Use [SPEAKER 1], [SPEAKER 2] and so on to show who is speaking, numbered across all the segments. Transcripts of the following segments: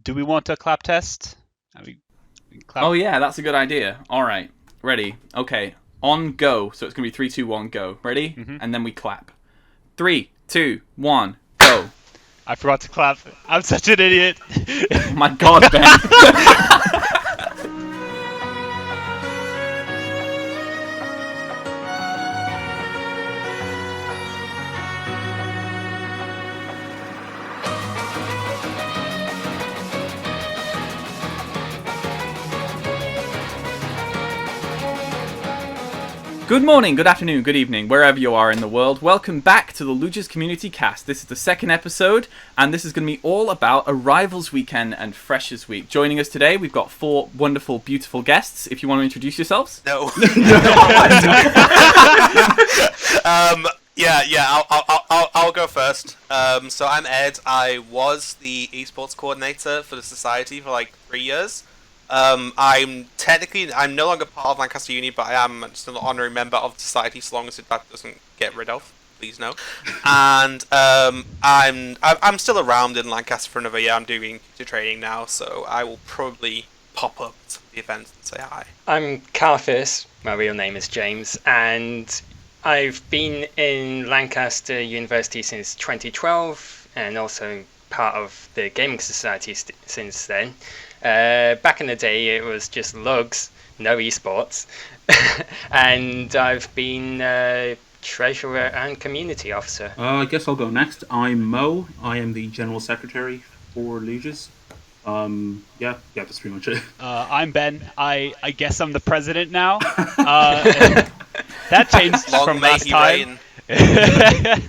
[SPEAKER 1] do we want a clap test? We clap.
[SPEAKER 2] Oh yeah, that's a good idea. All right, ready? Okay, on go. So it's gonna be 3, 2, 1, go. Ready? And then we clap. 3, 2, 1, go.
[SPEAKER 1] I forgot to clap. I'm such an idiot.
[SPEAKER 2] Oh my God, Ben. Good morning, good afternoon, good evening, wherever you are in the world. Welcome back to the LUGES Community Cast. This is the second episode, and this is going to be all about Arrivals Weekend and Freshers Week. Joining us today, we've got 4 wonderful, beautiful guests. If you want to introduce yourselves.
[SPEAKER 3] No. I'll go first. So I'm Ed. I was the esports coordinator for the society for like 3 years. I'm no longer part of Lancaster Uni, but I am still an honorary member of the society, so long as that doesn't get rid of. Please no. And I'm still around in Lancaster for another year. I'm doing training now, so I will probably pop up to the events and say hi.
[SPEAKER 4] I'm Karthus. My real name is James, and I've been in Lancaster University since 2012, and also part of the gaming society since then. Back in the day, it was just LUGES, no esports, and I've been treasurer and community officer.
[SPEAKER 5] I guess I'll go next. I'm Mo. I am the general secretary for LUGES. That's pretty much it.
[SPEAKER 1] I'm Ben. I guess I'm the president now. That changed
[SPEAKER 3] Long
[SPEAKER 1] from
[SPEAKER 3] may
[SPEAKER 1] last
[SPEAKER 3] he
[SPEAKER 1] time.
[SPEAKER 3] reign.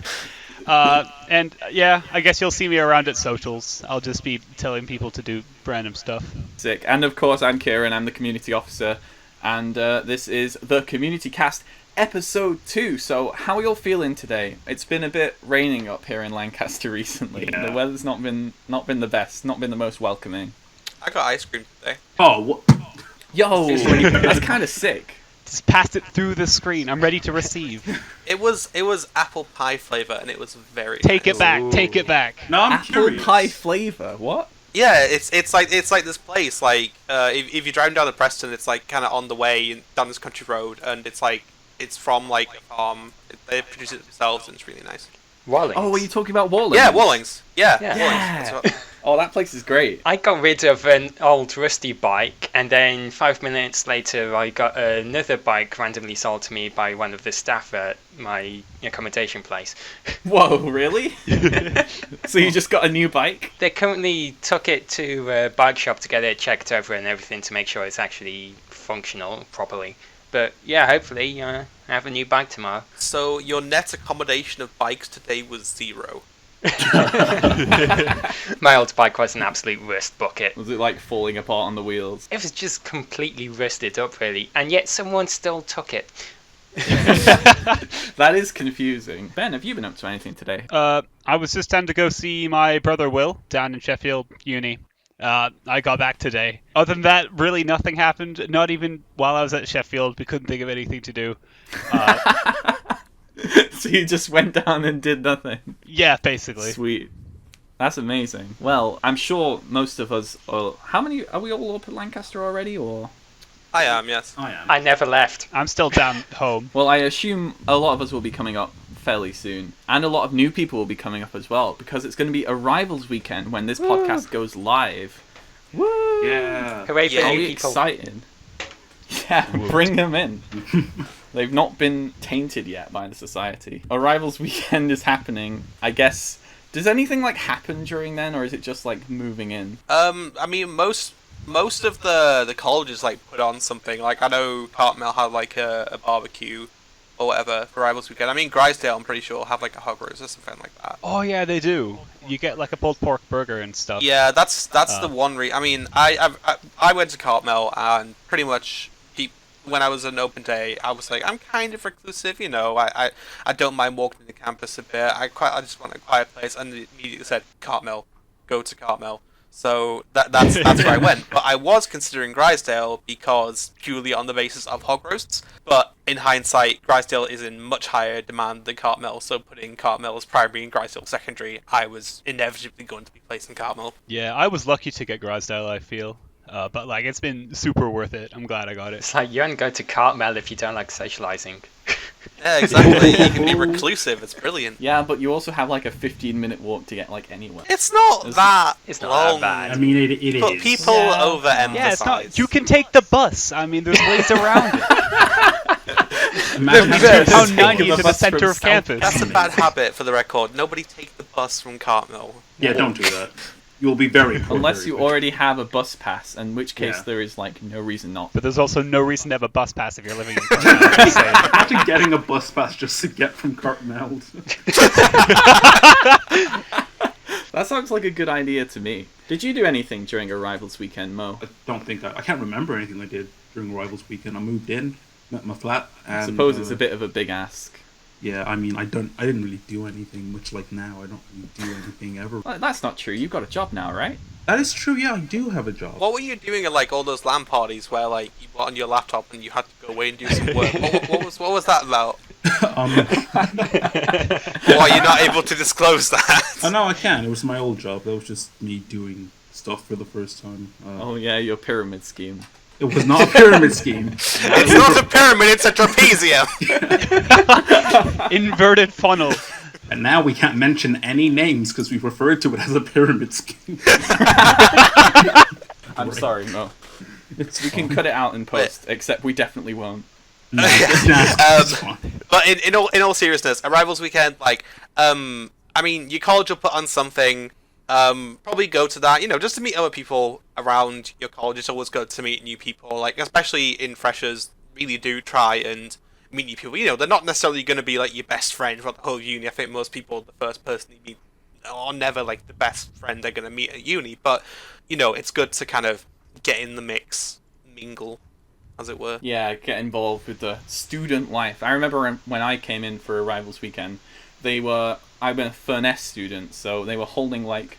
[SPEAKER 1] And yeah, I guess you'll see me around at socials. I'll just be telling people to do random stuff.
[SPEAKER 2] Sick. And of course, I'm Kieran. I'm the community officer, and this is the Community Cast episode 2. So how are you all feeling today? It's been a bit raining up here in Lancaster recently.
[SPEAKER 5] Yeah.
[SPEAKER 2] The weather's not been the best, not been the most welcoming.
[SPEAKER 3] I got ice cream today.
[SPEAKER 5] Oh, what?
[SPEAKER 2] Yo, that's kind of sick.
[SPEAKER 1] Just pass it through the screen. I'm ready to receive.
[SPEAKER 3] It was apple pie flavor, and it was very
[SPEAKER 1] Take
[SPEAKER 3] nice.
[SPEAKER 1] it back. Take it back.
[SPEAKER 5] No, I'm
[SPEAKER 2] Apple
[SPEAKER 5] curious.
[SPEAKER 2] pie flavor. What?
[SPEAKER 3] Yeah, it's like this place. Like if you're driving down to Preston, it's like kind of on the way down this country road, and it's from like a farm. They produce it themselves, and it's really nice.
[SPEAKER 4] Wallings.
[SPEAKER 2] Oh, are you talking about Wallings?
[SPEAKER 3] Yeah, Wallings. Yeah.
[SPEAKER 4] Yeah.
[SPEAKER 3] Wallings. That's what-
[SPEAKER 2] Oh, that place is great.
[SPEAKER 4] I got rid of an old rusty bike, and then 5 minutes later I got another bike randomly sold to me by one of the staff at my accommodation place.
[SPEAKER 2] Whoa, really? So you just got a new bike?
[SPEAKER 4] They currently took it to a bike shop to get it checked over and everything to make sure it's actually functional properly. But yeah, hopefully I have a new bike tomorrow.
[SPEAKER 3] So your net accommodation of bikes today was 0.
[SPEAKER 4] My old bike was an absolute rust bucket.
[SPEAKER 2] Was it like falling apart on the wheels?
[SPEAKER 4] It was just completely rusted up, really, and yet someone still took it.
[SPEAKER 2] That is confusing. Ben, have you been up to anything today?
[SPEAKER 1] I was just down to go see my brother Will down in Sheffield Uni. I got back today. Other than that, really nothing happened. Not even while I was at Sheffield. We couldn't think of anything to do.
[SPEAKER 2] So you just went down and did nothing?
[SPEAKER 1] Yeah, basically.
[SPEAKER 2] Sweet. That's amazing. Well, I'm sure most of us are... How many... Are we all up at Lancaster already, or...?
[SPEAKER 3] I am, yes.
[SPEAKER 5] I am.
[SPEAKER 4] I never left.
[SPEAKER 1] I'm still down home.
[SPEAKER 2] Well, I assume a lot of us will be coming up fairly soon. And a lot of new people will be coming up as well, because it's going to be Arrivals Weekend when this podcast goes live. Woo!
[SPEAKER 5] Yeah.
[SPEAKER 4] Hooray for
[SPEAKER 3] Yeah.
[SPEAKER 4] new
[SPEAKER 2] Are we
[SPEAKER 4] people.
[SPEAKER 2] excited? Yeah, bring them in. They've not been tainted yet by the society. Arrivals Weekend is happening. I guess... Does anything, like, happen during then, or is it just, like, moving in?
[SPEAKER 3] I mean, most of the colleges like put on something. Like I know Cartmel had like a barbecue or whatever for Rivals Weekend. I mean, Grisdale, I'm pretty sure, have like a hog roast or something like that.
[SPEAKER 1] Oh yeah, they do. You get like a pulled pork burger and stuff.
[SPEAKER 3] Yeah, that's the one. I mean, I went to Cartmel and pretty much when I was on open day, I was like, I'm kind of reclusive, you know. I don't mind walking the campus a bit. I just want a quiet place, and they immediately said Cartmel, go to Cartmel. So that's where I went. But I was considering Grisdale because purely on the basis of hog roasts. But in hindsight, Grisdale is in much higher demand than Cartmel. So putting Cartmel as primary and Grisdale secondary, I was inevitably going to be placed in Cartmel.
[SPEAKER 1] Yeah, I was lucky to get Grisdale, I feel. But like, it's been super worth it. I'm glad I got it.
[SPEAKER 4] It's like you don't go to Cartmel if you don't like socializing.
[SPEAKER 3] Yeah, exactly. You can be reclusive. It's brilliant.
[SPEAKER 2] Yeah, but you also have like a 15-minute walk to get like anywhere.
[SPEAKER 3] It's not that
[SPEAKER 4] It's not
[SPEAKER 3] long.
[SPEAKER 4] that bad.
[SPEAKER 5] I mean, it
[SPEAKER 3] But
[SPEAKER 5] is.
[SPEAKER 3] people overemphasize.
[SPEAKER 1] Yeah, it's not. You can take the bus. I mean, there's ways around it.
[SPEAKER 5] Imagine
[SPEAKER 1] There's
[SPEAKER 5] having to
[SPEAKER 1] pound
[SPEAKER 5] take
[SPEAKER 1] 90
[SPEAKER 5] the
[SPEAKER 1] to the
[SPEAKER 5] bus
[SPEAKER 1] center
[SPEAKER 5] from
[SPEAKER 1] of campus.
[SPEAKER 3] That's a bad habit for the record. Nobody take the bus from Cartmel.
[SPEAKER 5] Yeah, don't do that. You'll be very poor.
[SPEAKER 2] Unless
[SPEAKER 5] very
[SPEAKER 2] you
[SPEAKER 5] quickly.
[SPEAKER 2] already have a bus pass, in which case
[SPEAKER 5] Yeah.
[SPEAKER 2] there is like no reason not.
[SPEAKER 1] But there's also no reason to have a bus pass if you're living in Cartmel. So-
[SPEAKER 5] Imagine getting a bus pass just to get from Cartmel.
[SPEAKER 2] That sounds like a good idea to me. Did you do anything during Arrivals weekend, Mo?
[SPEAKER 5] I don't think I can't remember anything I did during Rivals weekend. I moved in, met my flat, and
[SPEAKER 2] I suppose it's a bit of a big ask.
[SPEAKER 5] Yeah, I mean, I didn't really do anything. Much like now, I don't really do anything ever.
[SPEAKER 2] Well, that's not true. You've got a job now, right?
[SPEAKER 5] That is true. Yeah, I do have a job.
[SPEAKER 3] What were you doing at like all those LAN parties where like you got on your laptop and you had to go away and do some work? What was that about? Why are you not able to disclose that?
[SPEAKER 5] I know I can. It was my old job. That was just me doing stuff for the first time.
[SPEAKER 2] Oh yeah, your pyramid scheme.
[SPEAKER 5] It was not a pyramid scheme.
[SPEAKER 3] It's not a pyramid, it's a trapezium.
[SPEAKER 1] Inverted funnel.
[SPEAKER 5] And now we can't mention any names because we've referred to it as a pyramid scheme.
[SPEAKER 2] I'm sorry, Mo. We can cut it out in post, except we definitely won't.
[SPEAKER 5] No, it's fine.
[SPEAKER 3] But in all seriousness, Arrivals weekend, like, I mean, your college will put on something. Probably go to that, just to meet other people around your college. It's always good to meet new people, like, especially in freshers. Really do try and meet new people. They're not necessarily going to be like your best friend for the whole uni. I think most people, the first person you meet, are never like the best friend they're going to meet at uni. But it's good to kind of get in the mix, mingle, as it were.
[SPEAKER 2] Yeah, get involved with the student life. I remember when I came in for Arrivals weekend, I've been a Furness student, so they were holding like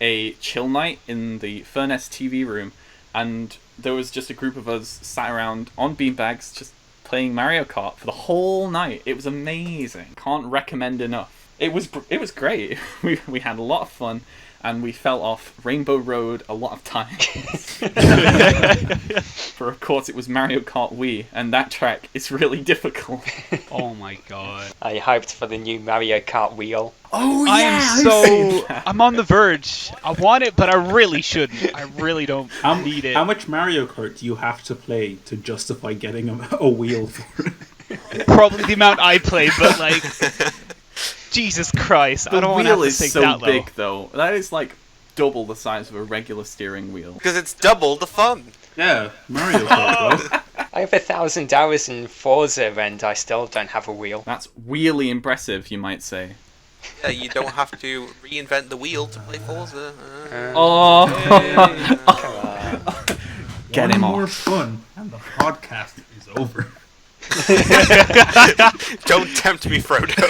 [SPEAKER 2] a chill night in the Furness TV room, and there was just a group of us sat around on beanbags just playing Mario Kart for the whole night. It was amazing. Can't recommend enough. It was great. We had a lot of fun, and we fell off Rainbow Road a lot of times. For of course it was Mario Kart Wii, and that track is really difficult.
[SPEAKER 1] Oh my god.
[SPEAKER 4] I hyped for the new Mario Kart wheel.
[SPEAKER 2] Oh yeah,
[SPEAKER 1] I am I'm on the verge. I want it, but I really shouldn't. I really don't need it.
[SPEAKER 5] How much Mario Kart do you have to play to justify getting a wheel for it?
[SPEAKER 1] Probably the amount I play, but like, Jesus Christ, I
[SPEAKER 2] The
[SPEAKER 1] don't want to have
[SPEAKER 2] wheel
[SPEAKER 1] to
[SPEAKER 2] is
[SPEAKER 1] think
[SPEAKER 2] so
[SPEAKER 1] that low.
[SPEAKER 2] big though. That is like double the size of a regular steering wheel.
[SPEAKER 3] Because it's double the fun.
[SPEAKER 5] Yeah, Mario Kart, though.
[SPEAKER 4] I have 1,000 hours in Forza and I still don't have a wheel.
[SPEAKER 2] That's really impressive, you might say.
[SPEAKER 3] Yeah, you don't have to reinvent the wheel to play Forza.
[SPEAKER 2] Oh, get
[SPEAKER 5] One
[SPEAKER 2] him
[SPEAKER 5] more
[SPEAKER 2] off.
[SPEAKER 5] fun, and the podcast is over.
[SPEAKER 3] Don't tempt me, Frodo.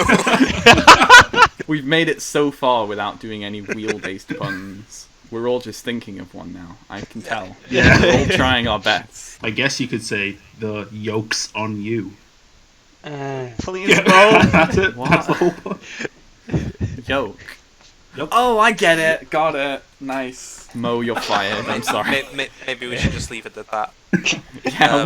[SPEAKER 2] We've made it so far without doing any wheel-based puns. We're all just thinking of one now. I can tell.
[SPEAKER 5] Yeah.
[SPEAKER 2] We're all trying our best.
[SPEAKER 5] I guess you could say the yoke's on you.
[SPEAKER 1] Please, bro.
[SPEAKER 5] That's it.
[SPEAKER 2] What?
[SPEAKER 5] That's the whole point.
[SPEAKER 2] Yoke.
[SPEAKER 5] Yep.
[SPEAKER 2] Oh, I get it. Got it. Nice. Mo, you're fired. I'm sorry.
[SPEAKER 3] Maybe we should just leave it at that.
[SPEAKER 2] Yeah,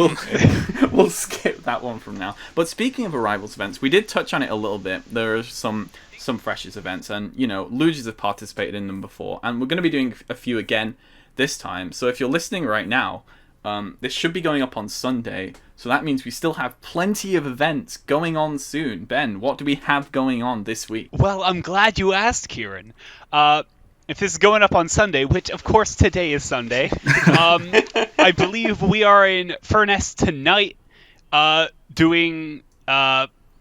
[SPEAKER 2] we'll skip that one from now. But speaking of Arrivals events, we did touch on it a little bit. There are some freshers events, and LUGES have participated in them before, and we're going to be doing a few again this time. So if you're listening right now, this should be going up on Sunday, so that means we still have plenty of events going on soon. Ben, what do we have going on this week?
[SPEAKER 1] Well, I'm glad you asked, Kieran. If this is going up on Sunday, which of course today is Sunday, I believe we are in Furness tonight, doing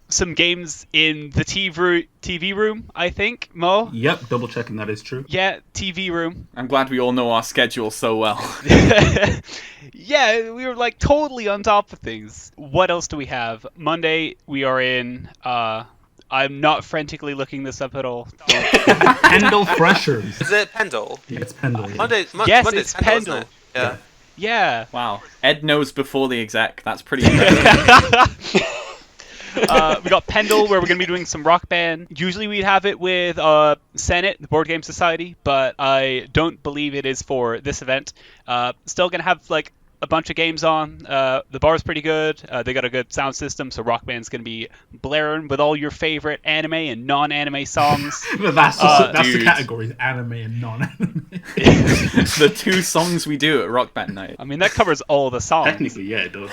[SPEAKER 1] some games in the TV room, I think, Mo?
[SPEAKER 5] Yep, double checking that is true.
[SPEAKER 1] Yeah, TV room.
[SPEAKER 2] I'm glad we all know our schedule so well.
[SPEAKER 1] Yeah, we were like totally on top of things. What else do we have? Monday, we are in I'm not frantically looking this up at all.
[SPEAKER 5] Pendle Freshers.
[SPEAKER 3] Is it Pendle?
[SPEAKER 5] Yeah, it's Pendle. Yeah.
[SPEAKER 1] Yes,
[SPEAKER 3] Monday's
[SPEAKER 1] it's
[SPEAKER 3] Pendle, isn't
[SPEAKER 1] Pendle.
[SPEAKER 3] it? Yeah.
[SPEAKER 1] Yeah.
[SPEAKER 2] Wow. Ed knows before the exec. That's pretty impressive.
[SPEAKER 1] We got Pendle, where we're going to be doing some Rock Band. Usually we'd have it with Senate, the Board Game Society, but I don't believe it is for this event. Still going to have like a bunch of games on. The bar's pretty good. They got a good sound system, so Rock Band's going to be blaring with all your favorite anime and non-anime songs.
[SPEAKER 5] That's the
[SPEAKER 2] dude.
[SPEAKER 5] category, anime and non-anime.
[SPEAKER 2] The 2 songs we do at Rock Band Night.
[SPEAKER 1] I mean, that covers all the songs.
[SPEAKER 5] Technically, yeah, it does.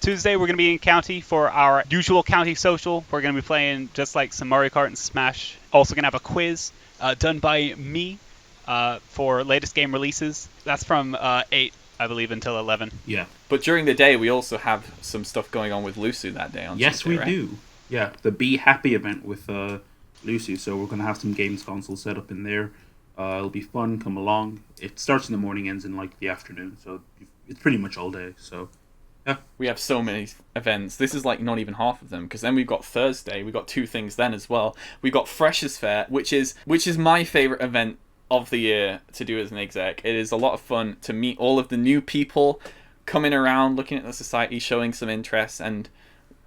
[SPEAKER 1] Tuesday, we're going to be in County for our usual County social. We're going to be playing just like some Mario Kart and Smash. Also going to have a quiz done by me for latest game releases. That's from 8, I believe, until 11.
[SPEAKER 5] Yeah.
[SPEAKER 2] But during the day, we also have some stuff going on with Lusu that day on
[SPEAKER 5] Yes,
[SPEAKER 2] Tuesday,
[SPEAKER 5] we
[SPEAKER 2] right?
[SPEAKER 5] do. Yeah, the Be Happy event with Lucy. So we're going to have some games console set up in there. It'll be fun. Come along. It starts in the morning, ends in like the afternoon. So it's pretty much all day. So yeah.
[SPEAKER 2] We have so many events. This is like not even half of them, because then we've got Thursday. We've got 2 things then as well. We've got Freshers Fair, which is my favorite event of the year to do as an exec. It is a lot of fun to meet all of the new people coming around, looking at the society, showing some interest, and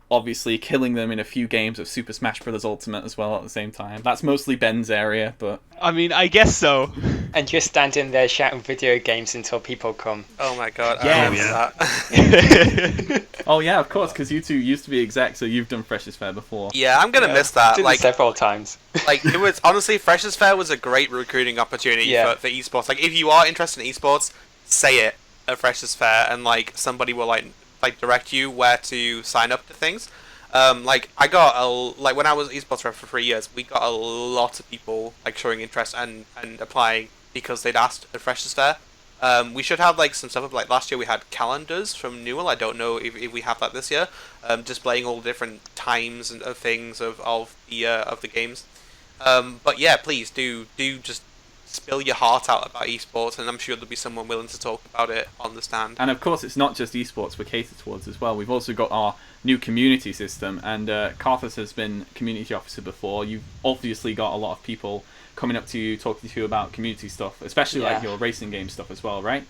[SPEAKER 2] obviously killing them in a few games of Super Smash Bros. Ultimate as well at the same time. That's mostly Ben's area, but
[SPEAKER 1] I mean, I guess so.
[SPEAKER 4] And just standing there shouting video games until people come.
[SPEAKER 3] Oh my god.
[SPEAKER 1] Yeah.
[SPEAKER 3] I remember that.
[SPEAKER 2] oh yeah, of course, because you 2 used to be exec, so you've done Freshers Fair before.
[SPEAKER 3] Yeah, I'm gonna miss that.
[SPEAKER 4] Did it
[SPEAKER 3] Like,
[SPEAKER 4] several times.
[SPEAKER 3] like it was honestly, Freshers Fair was a great recruiting opportunity
[SPEAKER 4] Yeah.
[SPEAKER 3] for esports. Like, if you are interested in esports, say it at Freshers Fair, and like somebody will like direct you where to sign up to things. Like I got like when I was esports rep for 3 years, we got a lot of people like showing interest and applying because they'd asked at Freshers Fair. We should have like some stuff up. Like last year we had calendars from Newell. I don't know if we have that this year. Displaying all the different times and of things of the games. But yeah, please do just spill your heart out about esports, and I'm sure there'll be someone willing to talk about it on the stand.
[SPEAKER 2] And of course, it's not just esports we're catered towards as well. We've also got our new community system, and Karthus has been community officer before. You've obviously got a lot of people coming up to you, talking to you about community stuff, especially like your racing game stuff as well, right?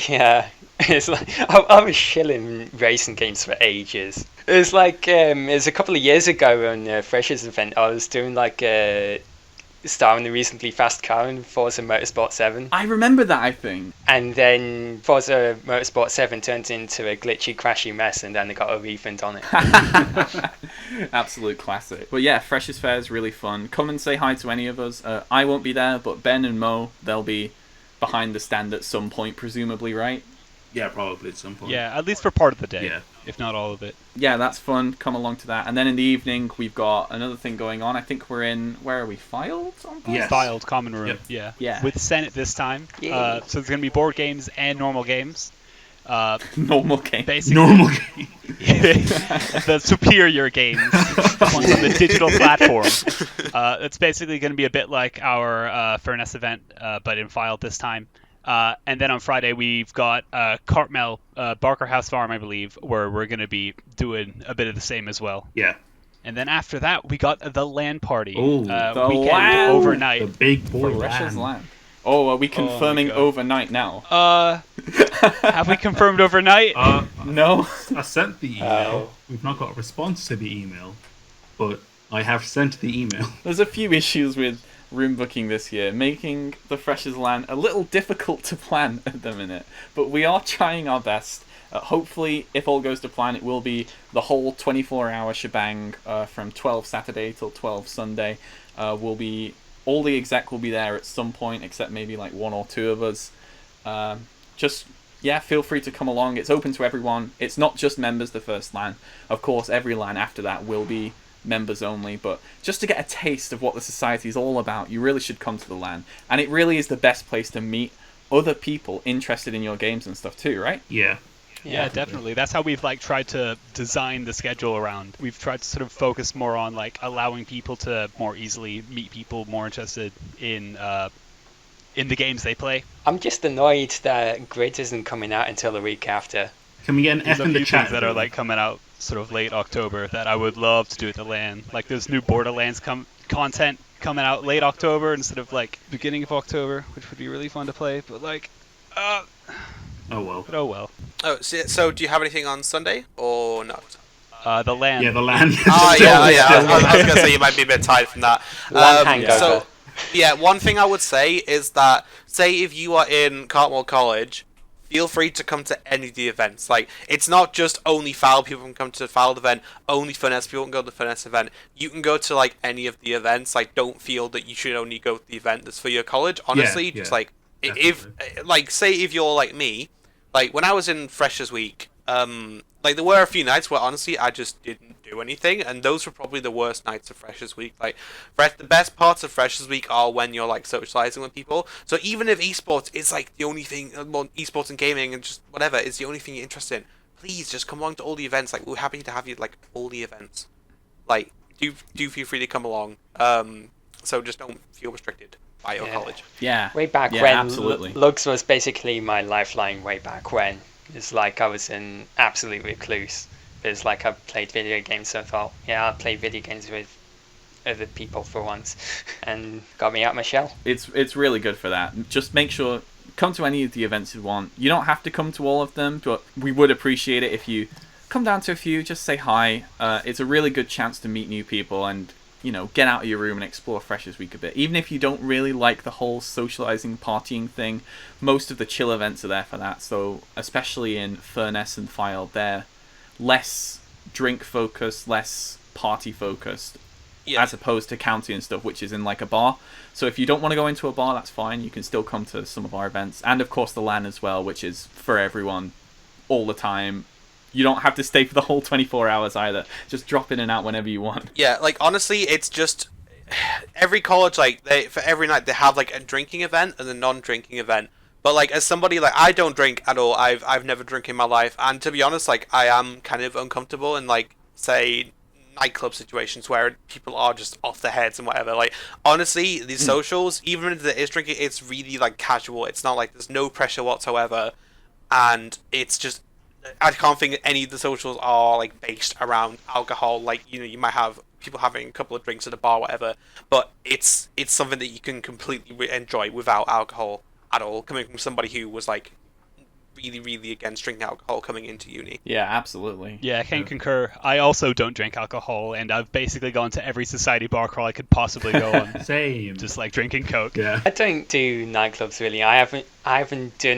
[SPEAKER 4] Yeah, it's like I was shilling racing games for ages. It was like it was a couple of years ago on a Freshers event. I was doing like a starring the recently fast car in Forza Motorsport 7.
[SPEAKER 2] I remember that, I think.
[SPEAKER 4] And then Forza Motorsport 7 turned into a glitchy, crashy mess, and then they got a refund on it.
[SPEAKER 2] Absolute classic. But yeah, Freshers Fair is really fun. Come and say hi to any of us. I won't be there, but Ben and Mo, they'll be behind the stand at some point, presumably, right?
[SPEAKER 5] Yeah, probably at some point.
[SPEAKER 1] Yeah, at least for part of the day.
[SPEAKER 5] Yeah.
[SPEAKER 1] If not all of it.
[SPEAKER 2] Yeah, that's fun. Come along to that. And then in the evening, we've got another thing going on. I think we're in... Where are we? Filed?
[SPEAKER 5] Yes.
[SPEAKER 1] Filed common room.
[SPEAKER 5] Yep.
[SPEAKER 1] Yeah.
[SPEAKER 2] Yeah.
[SPEAKER 1] With Senate this time.
[SPEAKER 4] Yay.
[SPEAKER 1] So there's going to be board games and normal games.
[SPEAKER 2] Normal game.
[SPEAKER 1] Basically,
[SPEAKER 5] Normal game.
[SPEAKER 1] the superior games ones on the digital platform. It's basically going to be a bit like our Furnace event, but in Filed this time. And then on Friday we've got Cartmel, Barker House Farm, I believe, where we're going to be doing a bit of the same as well.
[SPEAKER 5] Yeah.
[SPEAKER 1] And then after that we got the LAN party.
[SPEAKER 5] Oh,
[SPEAKER 2] the
[SPEAKER 1] weekend
[SPEAKER 2] LAN!
[SPEAKER 1] overnight.
[SPEAKER 5] The big boy
[SPEAKER 2] Freshers
[SPEAKER 5] land.
[SPEAKER 2] Land. Oh, are we confirming
[SPEAKER 1] God.
[SPEAKER 2] overnight now?
[SPEAKER 1] Have we confirmed overnight?
[SPEAKER 2] No.
[SPEAKER 5] I sent the email. We've not got a response to the email, but I have sent the email.
[SPEAKER 2] There's a few issues with room booking this year, making the Freshers Land a little difficult to plan at the minute. But we are trying our best. Hopefully, if all goes to plan, it will be the whole 24-hour shebang from 12 Saturday till 12 Sunday. All the exec will be there at some point, except maybe like 1 or 2 of us. Feel free to come along. It's open to everyone. It's not just members the first LAN. Of course, every LAN after that will be members only, but just to get a taste of what the society is all about, you really should come to the LAN. And it really is the best place to meet other people interested in your games and stuff too, right?
[SPEAKER 5] Yeah.
[SPEAKER 1] Yeah, definitely. That's how we've tried to design the schedule around. We've tried to sort of focus more on allowing people to more easily meet people more interested in the games they play.
[SPEAKER 4] I'm just annoyed that Grid isn't coming out until the week after.
[SPEAKER 5] Can we get an
[SPEAKER 1] There's
[SPEAKER 5] F
[SPEAKER 1] a
[SPEAKER 5] in the
[SPEAKER 1] few
[SPEAKER 5] chat?
[SPEAKER 1] things that are coming out sort of late October that I would love to do at the LAN. Like there's new Borderlands content coming out late October instead of like beginning of October, which would be really fun to play. But like,
[SPEAKER 5] Oh well.
[SPEAKER 1] but oh well.
[SPEAKER 3] Oh, so do you have anything on Sunday or not?
[SPEAKER 1] The LAN.
[SPEAKER 5] Yeah, the land.
[SPEAKER 3] Oh yeah. I was gonna say you might be a bit tired from that.
[SPEAKER 4] Land hangover.
[SPEAKER 3] So, yeah, one thing I would say is that, say if you are in Cartmel College, feel free to come to any of the events. Like, it's not just only Foul people can come to the Foul event, only Finesse people can go to the Finesse event. You can go to, like, any of the events. Like, don't feel that you should only go to the event that's for your college. Honestly, just, like, if, like, say if you're like me, like, when I was in Freshers Week, like, there were a few nights where, honestly, I just didn't do anything, and those were probably the worst nights of Freshers Week. Like, the best parts of Freshers Week are when you're, like, socializing with people. So even if esports is, like, the only thing, well, esports and gaming and just whatever is the only thing you're interested in, please just come along to all the events. Like, we're happy to have you, like, all the events. Like, do feel free to come along. So just don't feel restricted by your college.
[SPEAKER 2] Yeah.
[SPEAKER 4] Way back
[SPEAKER 2] Yeah,
[SPEAKER 4] when,
[SPEAKER 2] absolutely.
[SPEAKER 4] LUGES was basically my lifeline way back when. It's like I was an absolute recluse. It's like I played video games, so I thought, yeah, I'll play video games with other people for once, and got me out of my shell.
[SPEAKER 2] It's really good for that. Just make sure, come to any of the events you want. You don't have to come to all of them, but we would appreciate it if you come down to a few, just say hi. It's a really good chance to meet new people and, you know, get out of your room and explore Freshers Week a bit. Even if you don't really like the whole socializing, partying thing, most of the chill events are there for that. So, especially in Furnace and File, they're less drink focused, less party focused, as opposed to County and stuff, which is in like a bar. So if you don't want to go into a bar, that's fine. You can still come to some of our events, and of course the LAN as well, which is for everyone all the time. You don't have to stay for the whole 24 hours either. Just drop in and out whenever you want.
[SPEAKER 3] Yeah, like, honestly, it's just every college, like, for every night they have like a drinking event and a non-drinking event. But, like, as somebody, like, I don't drink at all. I've never drunk in my life. And to be honest, like, I am kind of uncomfortable in, like, say, nightclub situations where people are just off their heads and whatever. Like, honestly, these socials, even if there is drinking, it's really, like, casual. It's not like there's no pressure whatsoever. And it's just, I can't think any of the socials are, like, based around alcohol. Like, you know, you might have people having a couple of drinks at a bar, whatever. But it's something that you can completely enjoy without alcohol at all, coming from somebody who was like really, really against drinking alcohol coming into uni.
[SPEAKER 2] Yeah, absolutely.
[SPEAKER 1] Yeah, I can concur. I also don't drink alcohol, and I've basically gone to every society bar crawl I could possibly go on.
[SPEAKER 5] Same.
[SPEAKER 1] Just like drinking Coke.
[SPEAKER 5] Yeah.
[SPEAKER 4] I don't do nightclubs really. I haven't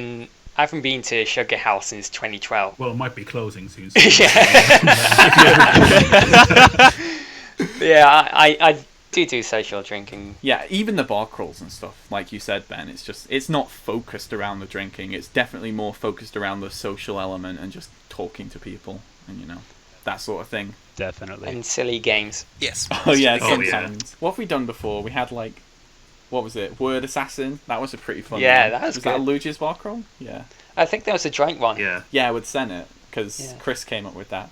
[SPEAKER 4] been to Sugar House since 2012.
[SPEAKER 5] Well, it might be closing soon.
[SPEAKER 4] Yeah, I do social drinking.
[SPEAKER 2] Yeah, even the bar crawls and stuff, like you said, Ben, it's not focused around the drinking. It's definitely more focused around the social element and just talking to people and, you know, that sort of thing.
[SPEAKER 1] Definitely.
[SPEAKER 4] And silly games.
[SPEAKER 3] Yes.
[SPEAKER 2] Oh yeah,
[SPEAKER 5] Oh, yeah.
[SPEAKER 2] sometimes. What have we done before? We had like, what was it? Word Assassin. That was a pretty fun
[SPEAKER 4] Yeah,
[SPEAKER 2] one.
[SPEAKER 4] that was
[SPEAKER 2] that a
[SPEAKER 4] good.
[SPEAKER 2] LUGES bar crawl? Yeah.
[SPEAKER 4] I think there was a joint one.
[SPEAKER 5] Yeah.
[SPEAKER 2] Yeah, with Senate, because
[SPEAKER 4] Yeah.
[SPEAKER 2] Chris came up with that.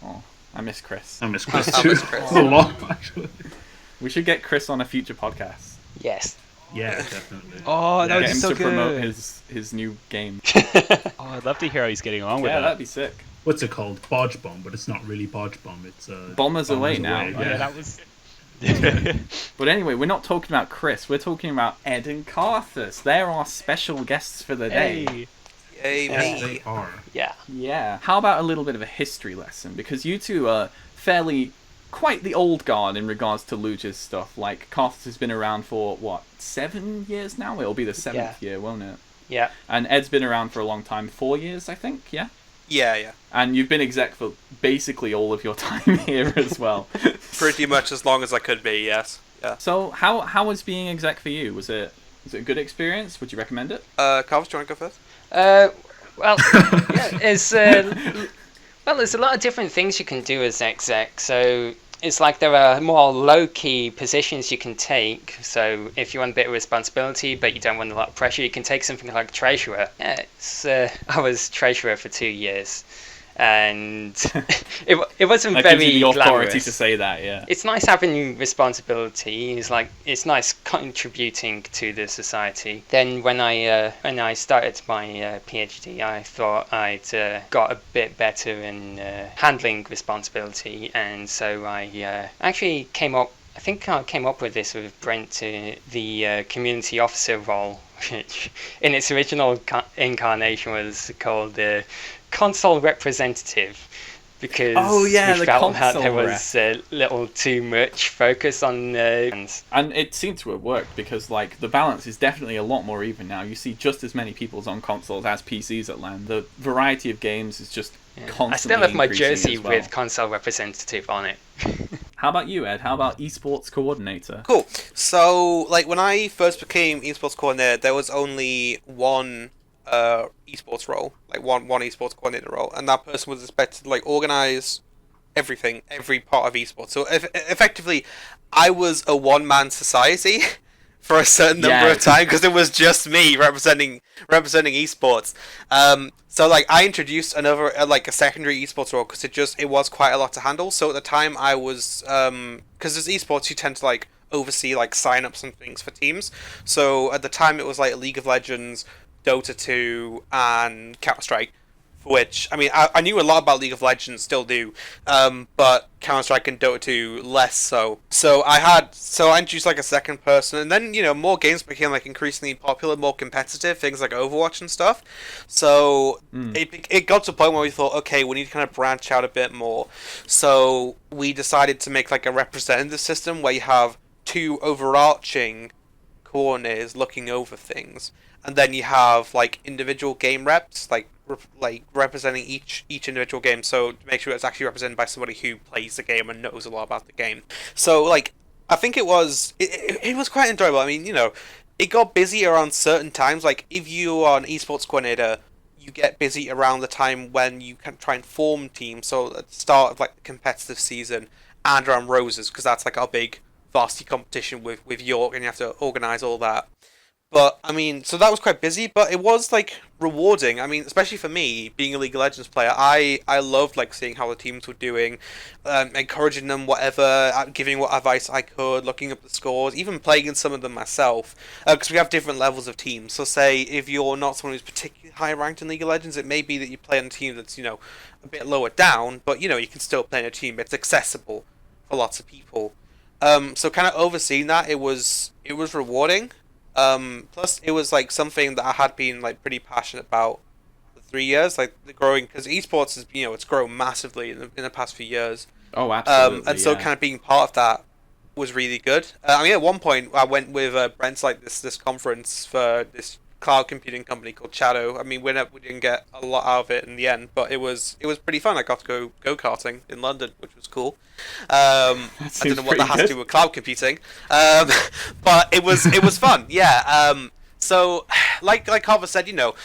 [SPEAKER 2] Oh, I miss Chris.
[SPEAKER 5] I miss Chris
[SPEAKER 3] I
[SPEAKER 5] too.
[SPEAKER 3] miss Chris.
[SPEAKER 5] A lot, actually.
[SPEAKER 2] We should get Chris on a future podcast.
[SPEAKER 4] Yes.
[SPEAKER 5] Yeah, definitely.
[SPEAKER 1] Oh, that
[SPEAKER 2] Get
[SPEAKER 1] would
[SPEAKER 2] him
[SPEAKER 1] be so
[SPEAKER 2] to promote
[SPEAKER 1] good.
[SPEAKER 2] his new game.
[SPEAKER 1] Oh, I'd love to hear how he's getting on with
[SPEAKER 2] Yeah,
[SPEAKER 1] that.
[SPEAKER 2] that'd be sick.
[SPEAKER 5] What's it called? Bodge Bomb, but it's not really Bodge Bomb. It's
[SPEAKER 2] Bombers Away now.
[SPEAKER 1] Oh, yeah, that was.
[SPEAKER 2] But anyway, we're not talking about Chris. We're talking about Ed and Karthus. They're our special guests for the day.
[SPEAKER 1] Hey.
[SPEAKER 3] Yay,
[SPEAKER 5] Yes,
[SPEAKER 3] me.
[SPEAKER 5] they are.
[SPEAKER 4] Yeah.
[SPEAKER 2] Yeah. How about a little bit of a history lesson? Because you two are fairly quite the old guard in regards to LUGES stuff. Like, Karthus has been around for, what, 7 years now? It'll be the 7th year, won't it?
[SPEAKER 4] Yeah.
[SPEAKER 2] And Ed's been around for a long time, 4 years, I think, yeah?
[SPEAKER 3] Yeah.
[SPEAKER 2] And you've been exec for basically all of your time here as well.
[SPEAKER 3] Pretty much as long as I could be, yes. Yeah.
[SPEAKER 2] So, how was being exec for you? Was it a good experience? Would you recommend it?
[SPEAKER 3] Karthus, do you want to go first?
[SPEAKER 4] Well, yeah, there's a lot of different things you can do as exec. So it's like there are more low-key positions you can take. So if you want a bit of responsibility, but you don't want a lot of pressure, you can take something like treasurer. Yeah, I was treasurer for 2 years, and it wasn't
[SPEAKER 2] That
[SPEAKER 4] very
[SPEAKER 2] gives you the authority
[SPEAKER 4] glamorous.
[SPEAKER 2] to say that, yeah.
[SPEAKER 4] It's nice having responsibility. It's nice contributing to the society. Then when I started my PhD, I thought I'd got a bit better in handling responsibility, and so I actually came up. I think I came up with this with Brent, the community officer role, which in its original incarnation was called the console representative, because we
[SPEAKER 2] the
[SPEAKER 4] felt that
[SPEAKER 2] console
[SPEAKER 4] there was a little too much focus on
[SPEAKER 2] And it seemed to have worked because, like, the balance is definitely a lot more even now. You see just as many people on consoles as PCs at LAN. The variety of games is just constantly
[SPEAKER 4] I still have my
[SPEAKER 2] increasing
[SPEAKER 4] jersey
[SPEAKER 2] as well.
[SPEAKER 4] with console representative on it.
[SPEAKER 2] How about you, Ed? How about esports coordinator?
[SPEAKER 3] Cool. So, like, when I first became esports coordinator, there was only one esports role, like one esports coordinator role, and that person was expected to like organize everything, every part of esports. So effectively, I was a one-man society for a certain number of time because it was just me representing esports. So like I introduced another like a secondary esports role because it was quite a lot to handle. So at the time I was because as esports you tend to like oversee like sign-ups and things for teams. So at the time it was like League of Legends, Dota 2, and Counter-Strike. For which, I mean, I knew a lot about League of Legends, still do, but Counter-Strike and Dota 2 less so. So I introduced like a second person, and then, you know, more games became like increasingly popular, more competitive, things like Overwatch and stuff. So it got to a point where we thought, okay, we need to kind of branch out a bit more. So we decided to make like a representative system where you have two overarching coordinators looking over things, and then you have like individual game reps, like representing each individual game, so to make sure it's actually represented by somebody who plays the game and knows a lot about the game. So like I think it was quite enjoyable. I mean, you know, it got busy around certain times. Like if you are an esports coordinator, you get busy around the time when you can try and form teams. So at the start of like the competitive season and around Roses, because that's like our big varsity competition with York, and you have to organize all that. But, I mean, so that was quite busy, but it was, like, rewarding. I mean, especially for me, being a League of Legends player, I loved, like, seeing how the teams were doing, encouraging them, whatever, giving what advice I could, looking up the scores, even playing in some of them myself, because we have different levels of teams. So, say, if you're not someone who's particularly high-ranked in League of Legends, it may be that you play on a team that's, you know, a bit lower down, but, you know, you can still play in a team. It's accessible for lots of people. So, kind of overseeing that, it was rewarding. Plus it was like something that I had been like pretty passionate about for 3 years, like the growing, because esports is, you know, it's grown massively in the past few years.
[SPEAKER 2] Oh, absolutely.
[SPEAKER 3] And so kind of being part of that was really good. I mean, at one point I went with Brent's like this conference for this cloud computing company called Shadow. I mean, we didn't get a lot out of it in the end, but it was pretty fun. I got to go karting in London, which was cool. I don't know what that has to do with cloud computing, but it was fun. Yeah. So like Karthus said, you know,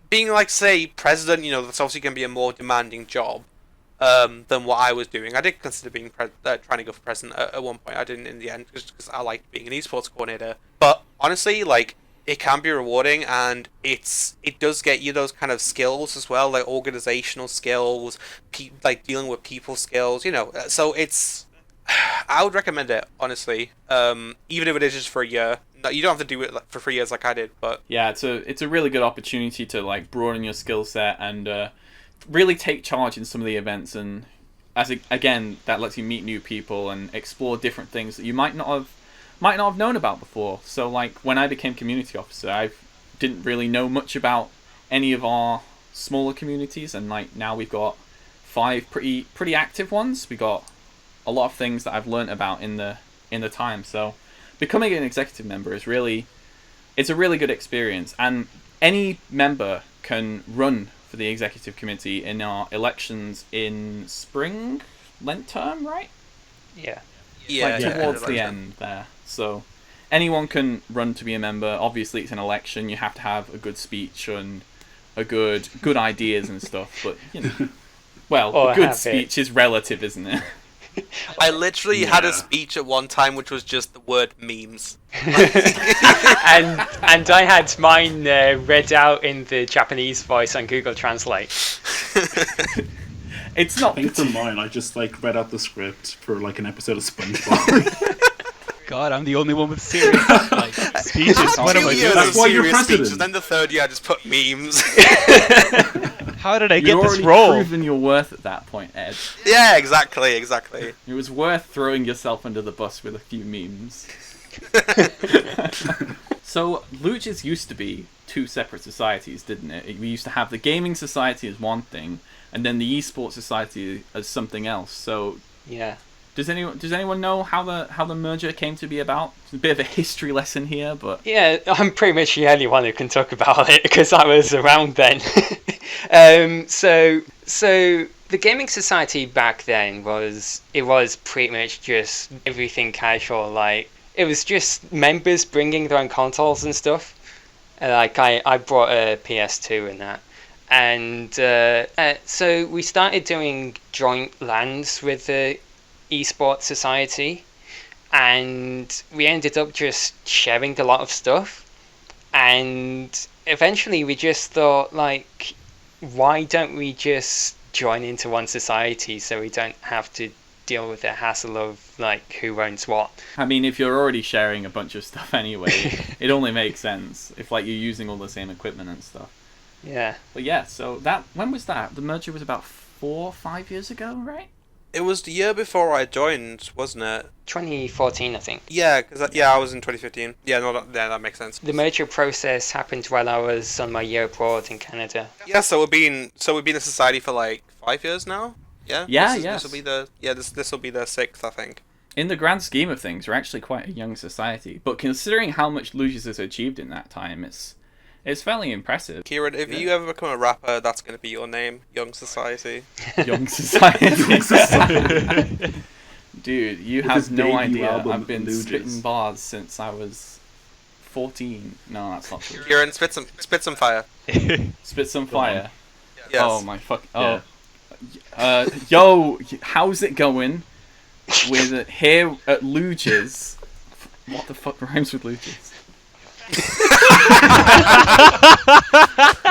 [SPEAKER 3] being like say president, you know, that's obviously going to be a more demanding job than what I was doing. I did consider being trying to go for president at one point. I didn't in the end just because I liked being an esports coordinator. But honestly, like, it can be rewarding, and it does get you those kind of skills as well, like organizational skills, like dealing with people skills, you know. So I would recommend it, honestly, even if it is just for a year. No, you don't have to do it for 3 years like I did, but
[SPEAKER 2] yeah, it's a really good opportunity to like broaden your skill set and really take charge in some of the events, and again that lets you meet new people and explore different things that you might not have known about before. So like when I became community officer, I didn't really know much about any of our smaller communities, and like now we've got 5 pretty active ones. We got a lot of things that I've learnt about in the time. So becoming an executive member it's a really good experience, and any member can run for the executive committee in our elections in spring, Lent term, right?
[SPEAKER 4] Yeah.
[SPEAKER 3] yeah,
[SPEAKER 2] Towards the
[SPEAKER 3] like
[SPEAKER 2] end there. So anyone can run to be a member. Obviously it's an election, you have to have a good speech and a good ideas and stuff, but you know, well,
[SPEAKER 4] Or
[SPEAKER 2] a good
[SPEAKER 4] have
[SPEAKER 2] speech is relative, isn't it?
[SPEAKER 3] I literally had
[SPEAKER 5] Yeah.
[SPEAKER 3] a speech at one time which was just the word memes.
[SPEAKER 4] and I had mine read out in the Japanese voice on Google Translate.
[SPEAKER 2] It's
[SPEAKER 5] I
[SPEAKER 2] not.
[SPEAKER 5] think for mine, I just read out the script for an episode of SpongeBob.
[SPEAKER 1] God, I'm the only one with serious speeches. What am I doing?
[SPEAKER 5] That's why you're
[SPEAKER 3] serious
[SPEAKER 5] president.
[SPEAKER 3] speeches, then the third year I just put memes.
[SPEAKER 1] How did I
[SPEAKER 2] You'd
[SPEAKER 1] get this
[SPEAKER 2] already
[SPEAKER 1] role?
[SPEAKER 2] proven your worth at that point, Ed.
[SPEAKER 3] Yeah, exactly.
[SPEAKER 2] It was worth throwing yourself under the bus with a few memes. So, LUGES used to be two separate societies, didn't it? We used to have the gaming society as one thing, and then the esports society as something else. So,
[SPEAKER 4] Yeah.
[SPEAKER 2] does anyone know how the merger came to be about? It's a bit of a history lesson here, but
[SPEAKER 4] Yeah, I'm pretty much the only one who can talk about it because I was around then. So the gaming society back then was pretty much just everything casual. Like it was just members bringing their own consoles and stuff. I brought a PS2 and that. And so we started doing joint LANs with the Esports society, and we ended up just sharing a lot of stuff. And eventually we just thought, why don't we just join into one society so we don't have to deal with the hassle of who owns what.
[SPEAKER 2] I mean, if you're already sharing a bunch of stuff anyway, it only makes sense if you're using all the same equipment and stuff.
[SPEAKER 4] Yeah.
[SPEAKER 2] But yeah, so when was that? The merger was about 4 or 5 years ago, right?
[SPEAKER 3] It was the year before I joined, wasn't it?
[SPEAKER 4] 2014, I think.
[SPEAKER 3] Yeah, I was in 2015. Yeah, no, that makes sense.
[SPEAKER 4] The merger process happened while I was on my year abroad in Canada.
[SPEAKER 3] Yeah, so we've been a society for 5 years now. Yeah.
[SPEAKER 2] Yeah,
[SPEAKER 3] This will be the this will be the 6th, I think.
[SPEAKER 2] In the grand scheme of things, we're actually quite a young society. But considering how much LUGES has achieved in that time, it's fairly impressive.
[SPEAKER 3] Kieran, if you ever become a rapper, that's going to be your name, Young Society.
[SPEAKER 2] Young society. Dude, you
[SPEAKER 5] With
[SPEAKER 2] have
[SPEAKER 5] his
[SPEAKER 2] no
[SPEAKER 5] debut
[SPEAKER 2] idea.
[SPEAKER 5] album,
[SPEAKER 2] I've been
[SPEAKER 5] LUGES.
[SPEAKER 2] spitting bars since I was 14. No, that's not true.
[SPEAKER 3] Kieran, spit some fire.
[SPEAKER 2] Spit some fire.
[SPEAKER 3] Yes.
[SPEAKER 2] Oh my fuck.
[SPEAKER 5] Yeah.
[SPEAKER 2] Oh. Yo, how's it going with it here at LUGES? What the fuck rhymes with LUGES?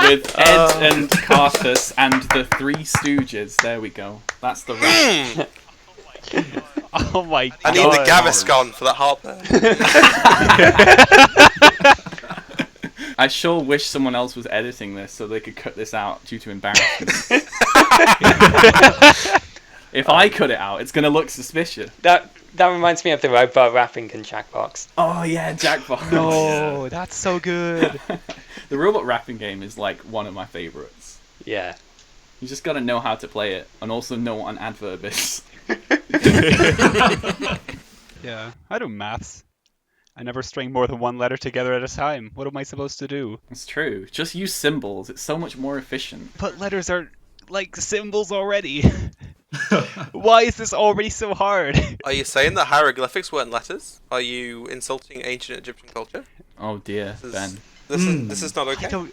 [SPEAKER 2] With Ed and Karthus and the Three Stooges. There we go. That's the rap.
[SPEAKER 1] Oh my god.
[SPEAKER 3] I need the Gaviscon for that heartburn.
[SPEAKER 2] I sure wish someone else was editing this so they could cut this out due to embarrassment. If I cut it out, it's going to look suspicious.
[SPEAKER 4] That reminds me of the robot rapping in Jackbox.
[SPEAKER 2] Oh yeah, Jackbox.
[SPEAKER 1] No, that's so good.
[SPEAKER 2] The robot rapping game is one of my favourites.
[SPEAKER 4] Yeah.
[SPEAKER 2] You just got to know how to play it and also know what an adverb is.
[SPEAKER 1] Yeah, I do maths. I never string more than one letter together at a time. What am I supposed to do?
[SPEAKER 2] It's true. Just use symbols. It's so much more efficient.
[SPEAKER 1] But letters are like symbols already. Why is this already so hard?
[SPEAKER 3] Are you saying that hieroglyphics weren't letters? Are you insulting ancient Egyptian culture?
[SPEAKER 2] Oh dear,
[SPEAKER 3] This is-
[SPEAKER 2] Ben.
[SPEAKER 3] This is not
[SPEAKER 1] I
[SPEAKER 3] okay.
[SPEAKER 1] don't...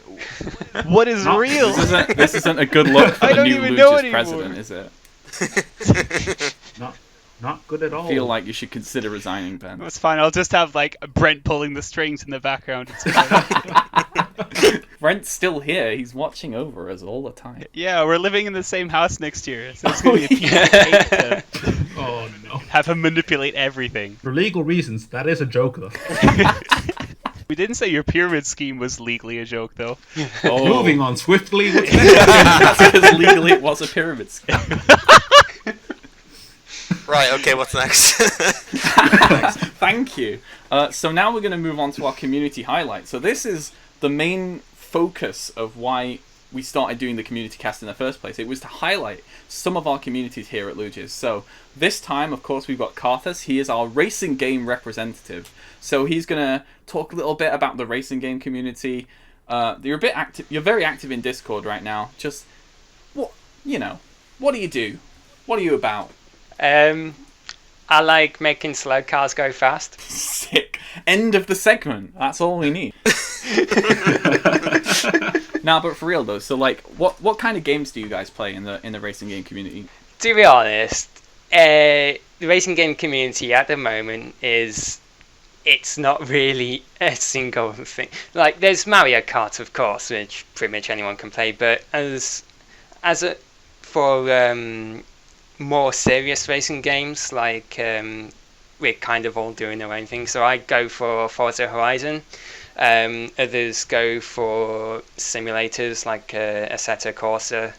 [SPEAKER 1] What is
[SPEAKER 5] Not-
[SPEAKER 1] real?
[SPEAKER 2] This isn't a good look for
[SPEAKER 1] I
[SPEAKER 2] the
[SPEAKER 1] don't
[SPEAKER 2] new
[SPEAKER 1] even know
[SPEAKER 2] LUGES
[SPEAKER 1] anymore.
[SPEAKER 2] president, is it?
[SPEAKER 5] Not good at all.
[SPEAKER 2] I feel like you should consider resigning, Ben.
[SPEAKER 1] That's fine. I'll just have Brent pulling the strings in the background. It's fine.
[SPEAKER 2] Brent's still here. He's watching over us all the time.
[SPEAKER 1] Yeah, we're living in the same house next year, so it's gonna be a piece of cake to
[SPEAKER 5] Oh no.
[SPEAKER 1] have him manipulate everything.
[SPEAKER 5] For legal reasons, that is a joke though.
[SPEAKER 1] We didn't say your pyramid scheme was legally a joke, though.
[SPEAKER 2] Oh.
[SPEAKER 5] Moving on swiftly. What's next?
[SPEAKER 2] That's because legally it was a pyramid scheme.
[SPEAKER 3] Right, okay, what's next?
[SPEAKER 2] Thank you. So now we're going to move on to our community highlight. So this is the main focus of why we started doing the community cast in the first place. It was to highlight some of our communities here at LUGES. So this time, of course, we've got Karthus. He is our racing game representative. So he's going to talk a little bit about the racing game community. You're a bit active. You're very active in Discord right now. Just what do you do? What are you about?
[SPEAKER 4] I like making slow cars go fast.
[SPEAKER 2] Sick. End of the segment. That's all we need. Nah, but for real though, so what kind of games do you guys play in the racing game community?
[SPEAKER 4] To be honest, the racing game community at the moment it's not really a single thing. There's Mario Kart, of course, which pretty much anyone can play, but for more serious racing games, like we're kind of all doing our own thing. So I go for Forza Horizon. Others go for simulators like Assetto Corsa.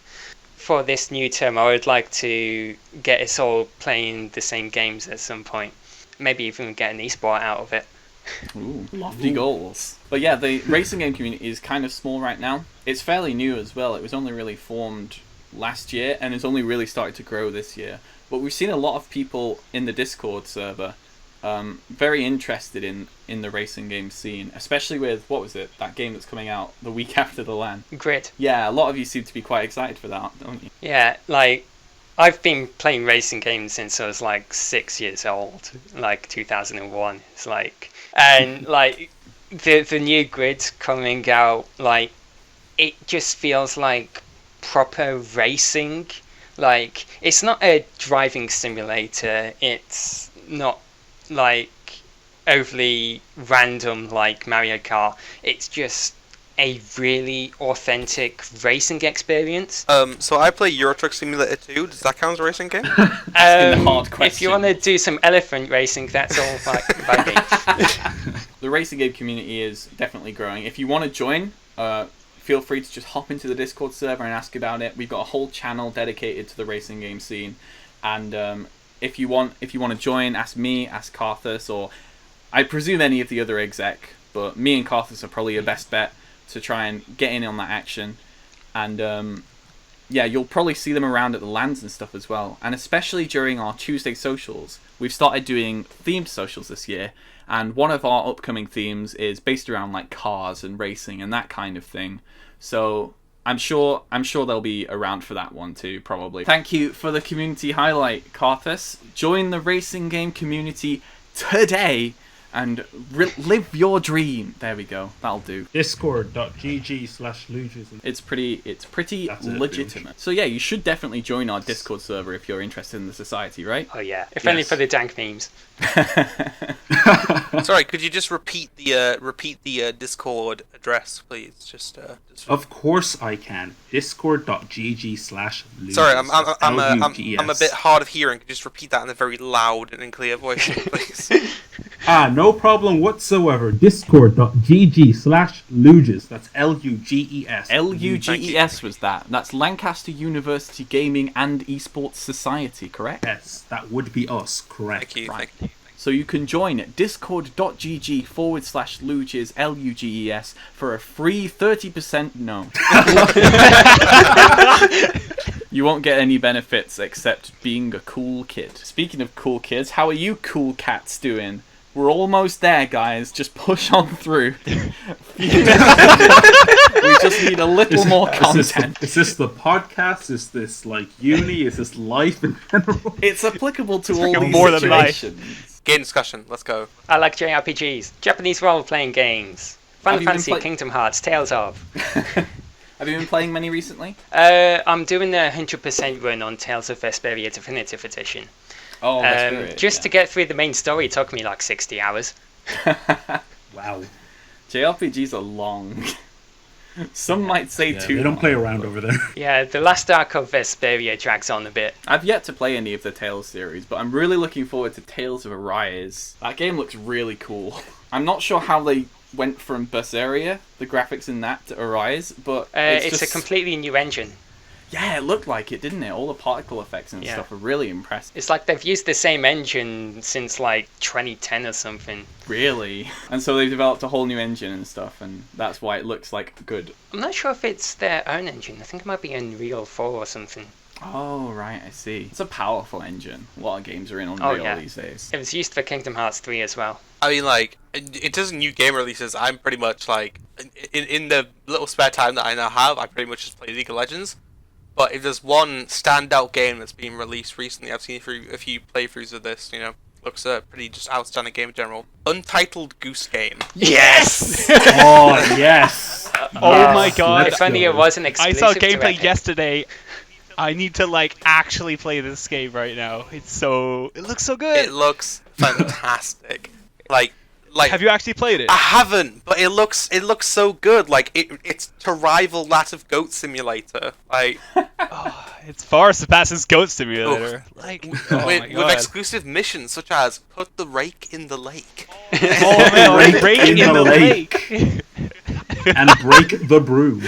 [SPEAKER 4] For this new term, I would like to get us all playing the same games at some point. Maybe even get an esport out of it.
[SPEAKER 2] Ooh, lofty goals. But yeah, the racing game community is kind of small right now. It's fairly new as well. It was only really formed last year and it's only really started to grow this year. But we've seen a lot of people in the Discord server very interested in the racing game scene, especially with, what was it, that game that's coming out the week after the LAN?
[SPEAKER 4] Grid.
[SPEAKER 2] Yeah, a lot of you seem to be quite excited for that, don't you?
[SPEAKER 4] Yeah, like, I've been playing racing games since I was like 6 years old, like 2001. It's like, and like the new Grid coming out, like, it just feels like proper racing. Like, it's not a driving simulator, it's not like overly random like Mario Kart. It's just a really authentic racing experience.
[SPEAKER 3] So I play Euro Truck Simulator 2. Does that count as a racing game?
[SPEAKER 2] A hard question.
[SPEAKER 4] If you want to do some elephant racing, that's all by me.
[SPEAKER 2] The racing game community is definitely growing. If you want to join, feel free to just hop into the Discord server and ask about it. We've got a whole channel dedicated to the racing game scene, and if you want to join, ask me, ask Karthus, or I presume any of the other exec. But me and Karthus are probably your best bet to try and get in on that action. And yeah, you'll probably see them around at the LANs and stuff as well. And especially during our Tuesday socials, we've started doing themed socials this year. And one of our upcoming themes is based around like cars and racing and that kind of thing. So I'm sure they'll be around for that one too, probably. Thank you for the community highlight, Karthus. Join the racing game community today and live your dream. There we go. That'll do.
[SPEAKER 5] Discord.gg/LUGES.
[SPEAKER 2] It's pretty legitimate. So yeah, you should definitely join our Discord server if you're interested in the society, right?
[SPEAKER 4] Oh yeah, if only for the dank memes.
[SPEAKER 3] Sorry, could you just repeat the Discord address, please? Just
[SPEAKER 5] Of course I can. Discord.gg/LUGES.
[SPEAKER 3] Sorry, I'm a bit hard of hearing. Could you just repeat that in a very loud and clear voice, please?
[SPEAKER 5] No problem whatsoever. Discord.gg/LUGES. That's LUGES.
[SPEAKER 2] LUGES was that. That's Lancaster University Gaming and Esports Society, correct?
[SPEAKER 5] Yes, that would be us, correct.
[SPEAKER 3] Thank you.
[SPEAKER 2] Right. So you can join at discord.gg/LUGES, LUGES, for a free 30%. No. You won't get any benefits except being a cool kid. Speaking of cool kids, how are you cool cats doing? We're almost there, guys. Just push on through. We just need a little more content.
[SPEAKER 5] Is this the podcast? Is this like uni? Is this life in general?
[SPEAKER 2] It's applicable to all these
[SPEAKER 1] more than life.
[SPEAKER 2] situations.
[SPEAKER 3] Game discussion. Let's go.
[SPEAKER 4] I like JRPGs, Japanese role-playing games, Final Fantasy, Kingdom Hearts, Tales of.
[SPEAKER 2] Have you been playing many recently?
[SPEAKER 4] I'm doing a 100% run on Tales of Vesperia Definitive Edition.
[SPEAKER 2] Oh, Vesperia,
[SPEAKER 4] just to get through the main story took me like 60 hours.
[SPEAKER 5] Wow.
[SPEAKER 2] JRPGs are long. Some might say too
[SPEAKER 5] They don't
[SPEAKER 2] long,
[SPEAKER 5] play around over there.
[SPEAKER 4] Yeah, the last arc of Vesperia drags on a bit.
[SPEAKER 2] I've yet to play any of the Tales series, but I'm really looking forward to Tales of Arise. That game looks really cool. I'm not sure how they went from Berseria, the graphics in that, to Arise, but
[SPEAKER 4] it's a completely new engine.
[SPEAKER 2] Yeah, it looked like it, didn't it? All the particle effects and stuff are really impressive.
[SPEAKER 4] It's like they've used the same engine since like 2010 or something.
[SPEAKER 2] Really? And so they've developed a whole new engine and stuff, and that's why it looks like good.
[SPEAKER 4] I'm not sure if it's their own engine. I think it might be Unreal 4 or something.
[SPEAKER 2] Oh, right, I see. It's a powerful engine. A lot of games are in Unreal these days.
[SPEAKER 4] It was used for Kingdom Hearts 3 as well.
[SPEAKER 3] I mean, like, in terms of new game releases, I'm pretty much like, in the little spare time that I now have, I pretty much just play League of Legends. But if there's one standout game that's been released recently, I've seen through a few playthroughs of this, looks a pretty just outstanding game in general. Untitled Goose Game.
[SPEAKER 4] Yes!
[SPEAKER 5] Oh, yes!
[SPEAKER 1] Oh my god.
[SPEAKER 4] If only it wasn't
[SPEAKER 1] I
[SPEAKER 4] exclusive
[SPEAKER 1] saw
[SPEAKER 4] to
[SPEAKER 1] gameplay
[SPEAKER 4] Epic.
[SPEAKER 1] yesterday. I need to actually play this game right now. It looks so good.
[SPEAKER 3] It looks fantastic. Like
[SPEAKER 1] Have you actually played it?
[SPEAKER 3] I haven't, but it looks so good. Like it's to rival that of Goat Simulator. Like
[SPEAKER 1] It's far surpasses Goat Simulator. Like, oh my
[SPEAKER 3] with
[SPEAKER 1] god.
[SPEAKER 3] exclusive missions such as put the rake in the lake.
[SPEAKER 1] Oh man, rake in the lake.
[SPEAKER 5] And break the broom.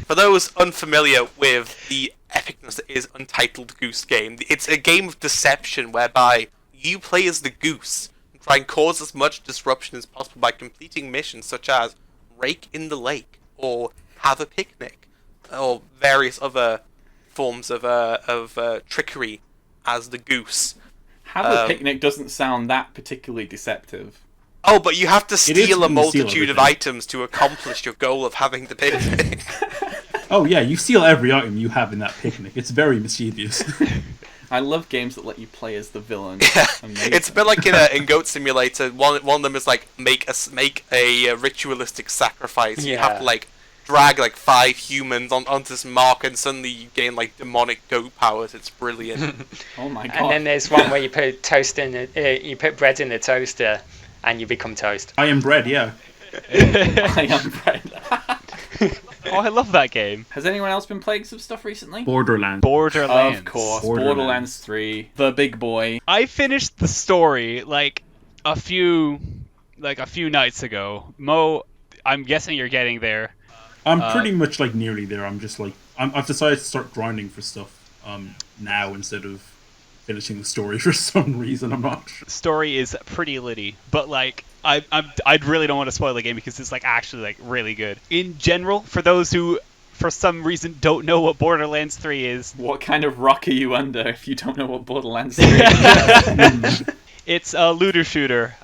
[SPEAKER 3] For those unfamiliar with the epicness that is Untitled Goose Game, it's a game of deception whereby you play as the goose and try and cause as much disruption as possible by completing missions such as rake in the lake or have a picnic or various other forms of trickery as the goose.
[SPEAKER 2] Have a picnic doesn't sound that particularly deceptive.
[SPEAKER 3] Oh, but you have to
[SPEAKER 5] is
[SPEAKER 3] steal a
[SPEAKER 5] when you steal
[SPEAKER 3] multitude of
[SPEAKER 5] everything.
[SPEAKER 3] items to accomplish your goal of having the picnic.
[SPEAKER 5] Oh yeah, you steal every item you have in that picnic. It's very mischievous.
[SPEAKER 2] I love games that let you play as the villain. Amazing.
[SPEAKER 3] It's a bit like in Goat Simulator. One of them is like make a ritualistic sacrifice. You have to like drag like 5 humans onto this mark, and suddenly you gain like demonic goat powers. It's brilliant.
[SPEAKER 2] Oh my god.
[SPEAKER 4] And then there's one where you put toast in you put bread in the toaster, and you become toast.
[SPEAKER 5] I am bread, yeah.
[SPEAKER 2] I am bread.
[SPEAKER 1] Oh, I love that game.
[SPEAKER 2] Has anyone else been playing some stuff recently?
[SPEAKER 1] Borderlands.
[SPEAKER 2] Of course,
[SPEAKER 5] Borderlands.
[SPEAKER 2] Borderlands 3, the big boy.
[SPEAKER 1] I finished the story like a few nights ago. Mo, I'm guessing you're getting there.
[SPEAKER 5] I'm pretty much like nearly there. I'm just like I've decided to start grinding for stuff now instead of finishing the story for some reason. I'm not sure.
[SPEAKER 1] The story is pretty litty, but like I really don't want to spoil the game because it's like actually like really good. In general, for those who for some reason don't know what Borderlands 3 is,
[SPEAKER 2] What kind of rock are you under if you don't know what Borderlands 3 is?
[SPEAKER 1] it's a looter shooter.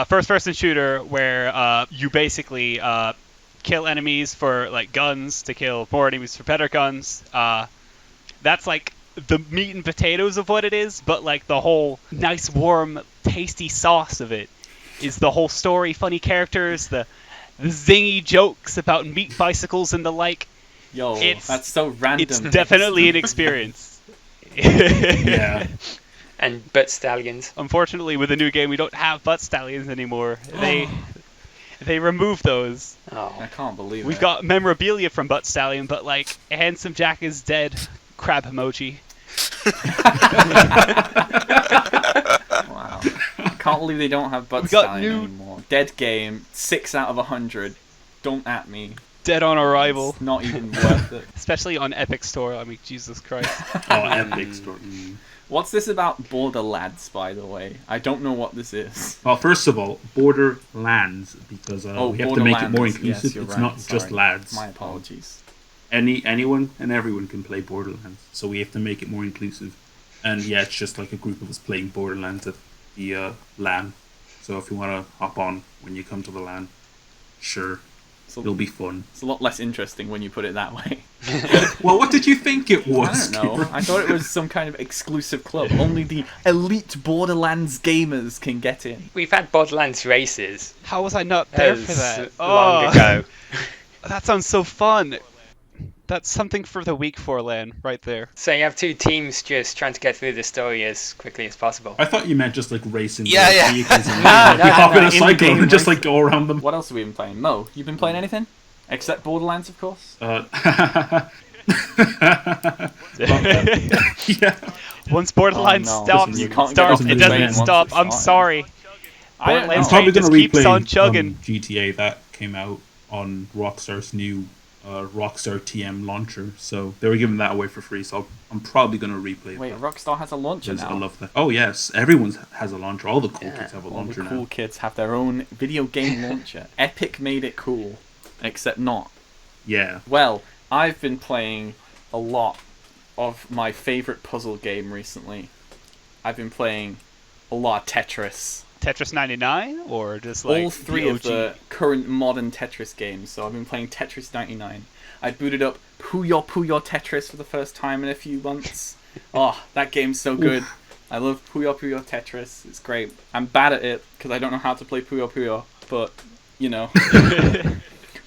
[SPEAKER 1] First-person shooter where you basically kill enemies for like guns to kill more enemies for better guns. That's like the meat and potatoes of what it is, but like the whole nice, warm, tasty sauce of it is the whole story, funny characters, the zingy jokes about meat bicycles and the like.
[SPEAKER 2] Yo,
[SPEAKER 1] It's-
[SPEAKER 2] that's so random.
[SPEAKER 1] It's definitely an experience.
[SPEAKER 5] Yeah.
[SPEAKER 4] And butt stallions.
[SPEAKER 1] Unfortunately, with the new game, we don't have butt stallions anymore. They removed those.
[SPEAKER 4] Oh.
[SPEAKER 2] I can't believe it.
[SPEAKER 1] We've got memorabilia from Butt Stallion, but like Handsome Jack is dead. Crab emoji.
[SPEAKER 2] Wow. I can't believe they don't have Butt
[SPEAKER 1] We got
[SPEAKER 2] Stallion
[SPEAKER 1] new-
[SPEAKER 2] anymore. Dead game, 6 out of 100. Don't at me.
[SPEAKER 1] Dead on arrival.
[SPEAKER 2] It's not even worth it.
[SPEAKER 1] Especially on Epic Store. I mean, Jesus Christ.
[SPEAKER 5] Oh, Epic Store.
[SPEAKER 2] What's this about Borderlands, by the way? I don't know what this is.
[SPEAKER 5] Well, first of all, Borderlands, because we have to make it more
[SPEAKER 2] Borderlands.
[SPEAKER 5] inclusive.
[SPEAKER 2] Yes, you're
[SPEAKER 5] it's
[SPEAKER 2] right.
[SPEAKER 5] not just
[SPEAKER 2] Sorry.
[SPEAKER 5] lads.
[SPEAKER 2] My apologies.
[SPEAKER 5] Anyone and everyone can play Borderlands, so we have to make it more inclusive. And yeah, it's just like a group of us playing Borderlands at the LAN. So if you want to hop on when you come to the LAN, sure,
[SPEAKER 2] So
[SPEAKER 5] it'll be fun.
[SPEAKER 2] it's a lot less interesting when you put it that way.
[SPEAKER 5] Well, what did you think it
[SPEAKER 2] I
[SPEAKER 5] was?
[SPEAKER 2] don't know.
[SPEAKER 5] Kieran?
[SPEAKER 2] I thought it was some kind of exclusive club. Only the elite Borderlands gamers can get in.
[SPEAKER 4] We've had Borderlands races.
[SPEAKER 1] How was I not there
[SPEAKER 4] That
[SPEAKER 1] for
[SPEAKER 4] was
[SPEAKER 1] that?
[SPEAKER 4] long
[SPEAKER 1] Oh,
[SPEAKER 4] ago.
[SPEAKER 1] that sounds so fun. That's something for the week for LAN, right there.
[SPEAKER 4] So you have 2 teams just trying to get through the story as quickly as possible.
[SPEAKER 5] I thought you meant just like racing
[SPEAKER 3] Yeah, yeah.
[SPEAKER 5] vehicles and
[SPEAKER 4] No,
[SPEAKER 5] like, you
[SPEAKER 4] no,
[SPEAKER 5] hop
[SPEAKER 4] no,
[SPEAKER 5] in a
[SPEAKER 2] in the
[SPEAKER 5] cycle
[SPEAKER 2] game
[SPEAKER 5] and just
[SPEAKER 2] race.
[SPEAKER 5] like go around them.
[SPEAKER 2] What else have we been playing? Mo, you been playing anything? Except Borderlands, of course.
[SPEAKER 5] Yeah.
[SPEAKER 1] Once Borderlands
[SPEAKER 2] Oh, no.
[SPEAKER 1] stops,
[SPEAKER 5] Listen, you
[SPEAKER 2] can't get
[SPEAKER 1] starts,
[SPEAKER 2] off
[SPEAKER 5] the
[SPEAKER 1] it
[SPEAKER 5] train
[SPEAKER 1] doesn't
[SPEAKER 5] once
[SPEAKER 1] stop.
[SPEAKER 2] it's
[SPEAKER 1] I'm
[SPEAKER 2] started.
[SPEAKER 1] sorry.
[SPEAKER 2] I don't know.
[SPEAKER 5] I'm
[SPEAKER 1] Borderlands
[SPEAKER 5] probably
[SPEAKER 1] just
[SPEAKER 5] going to
[SPEAKER 1] keeps on
[SPEAKER 5] replay
[SPEAKER 1] chugging.
[SPEAKER 5] GTA that came out on Rockstar's new Rockstar TM launcher. So they were giving that away for free. So I'm probably going to replay
[SPEAKER 2] Wait,
[SPEAKER 5] that.
[SPEAKER 2] Rockstar has a launcher
[SPEAKER 5] Because
[SPEAKER 2] now.
[SPEAKER 5] I love that. Oh yes, everyone has a launcher. All the cool
[SPEAKER 4] Yeah.
[SPEAKER 5] kids have a
[SPEAKER 2] All
[SPEAKER 5] launcher
[SPEAKER 2] the cool
[SPEAKER 5] now.
[SPEAKER 2] kids have their own video game launcher. Epic made it cool, except not.
[SPEAKER 5] Yeah.
[SPEAKER 2] Well, I've been playing a lot of my favorite puzzle game recently. I've been playing a lot of Tetris.
[SPEAKER 1] Tetris 99 or just like
[SPEAKER 2] All 3
[SPEAKER 1] the
[SPEAKER 2] of
[SPEAKER 1] OG?
[SPEAKER 2] the current modern Tetris games. So I've been playing Tetris 99. I booted up Puyo Puyo Tetris for the first time in a few months. Oh, that game's so good. I love Puyo Puyo Tetris. It's great. I'm bad at it because I don't know how to play Puyo Puyo, but you know.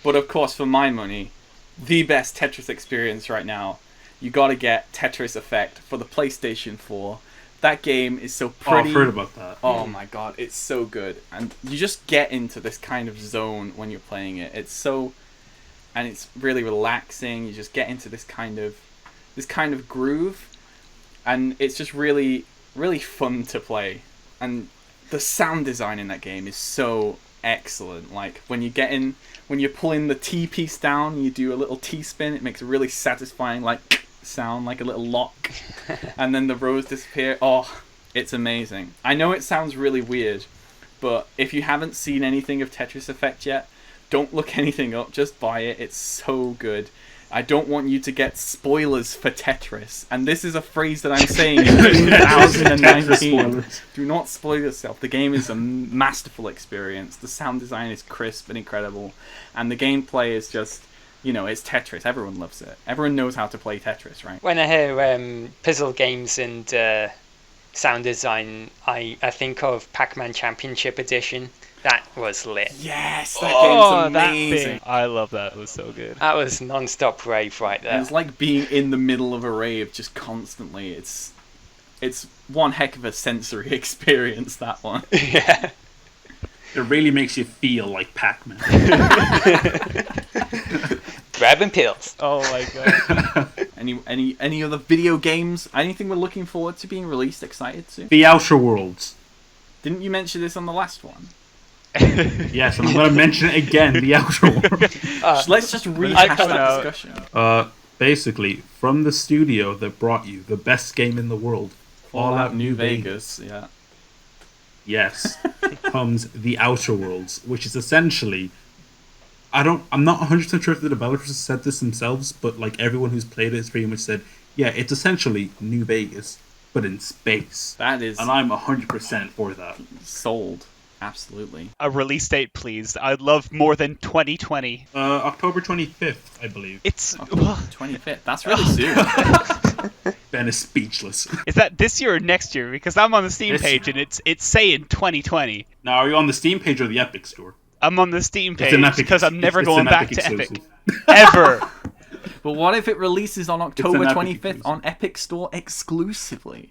[SPEAKER 2] But of course, for my money, the best Tetris experience right now, you gotta get Tetris Effect for the PlayStation 4. That game is so
[SPEAKER 5] Oh,
[SPEAKER 2] pretty.
[SPEAKER 5] I've heard about that.
[SPEAKER 2] Oh my god, it's so good. And you just get into this kind of zone when you're playing it. It's so and it's really relaxing. You just get into this kind of groove, and it's just really, really fun to play. And the sound design in that game is so excellent. Like when you're pulling the T piece down, you do a little T spin. It makes a really satisfying like sound, like a little lock, and then the rows disappear. Oh, it's amazing. I know it sounds really weird, but if you haven't seen anything of Tetris Effect yet, don't look anything up. Just buy it. It's so good. I don't want you to get spoilers for Tetris. And this is a phrase that I'm saying in 2019. Do not spoil yourself. The game is a masterful experience. The sound design is crisp and incredible. And the gameplay is just, it's Tetris. Everyone loves it. Everyone knows how to play Tetris, right?
[SPEAKER 4] When I hear puzzle games and sound design, I think of Pac-Man Championship Edition. That was lit.
[SPEAKER 2] Yes, that game's amazing.
[SPEAKER 1] That I love that. It was so good.
[SPEAKER 4] That was non-stop rave right there.
[SPEAKER 2] It's like being in the middle of a rave just constantly. It's one heck of a sensory experience, that one.
[SPEAKER 4] Yeah.
[SPEAKER 5] It really makes you feel like Pac-Man.
[SPEAKER 4] Grabbing pills.
[SPEAKER 1] Oh my god.
[SPEAKER 2] Any other video games? Anything we're looking forward to being released? Excited to?
[SPEAKER 5] The Outer Worlds.
[SPEAKER 2] Didn't you mention this on the last one?
[SPEAKER 5] Yes, and I'm going to mention it again. The Outer Worlds.
[SPEAKER 2] Let's just rehash that discussion.
[SPEAKER 5] Basically, from the studio that brought you the best game in the world,
[SPEAKER 2] Fallout New Vegas. Yeah.
[SPEAKER 5] Yes, comes The Outer Worlds, which is essentially, I'm not 100% sure if the developers said this themselves, but like everyone who's played it has pretty much said, yeah, it's essentially New Vegas, but in space.
[SPEAKER 2] That is,
[SPEAKER 5] and I'm 100% for that.
[SPEAKER 2] Sold. Absolutely.
[SPEAKER 1] A release date, please. I'd love more than 2020.
[SPEAKER 5] October 25th, I believe.
[SPEAKER 1] It's
[SPEAKER 2] October 25th. That's really soon.
[SPEAKER 5] Ben is speechless.
[SPEAKER 1] Is that this year or next year? Because I'm on the Steam
[SPEAKER 5] This
[SPEAKER 1] page
[SPEAKER 5] year.
[SPEAKER 1] and it's saying 2020.
[SPEAKER 5] Now, are you on the Steam page or the Epic Store?
[SPEAKER 1] I'm on the Steam
[SPEAKER 5] It's an
[SPEAKER 1] page
[SPEAKER 5] Epic-
[SPEAKER 1] because I'm never
[SPEAKER 5] it's
[SPEAKER 1] going
[SPEAKER 5] an
[SPEAKER 1] back
[SPEAKER 5] Epic
[SPEAKER 1] to Epic.
[SPEAKER 5] exclusive.
[SPEAKER 1] Ever.
[SPEAKER 2] But what if it releases on October
[SPEAKER 5] an Epic
[SPEAKER 2] 25th
[SPEAKER 5] exclusive.
[SPEAKER 2] on Epic Store exclusively?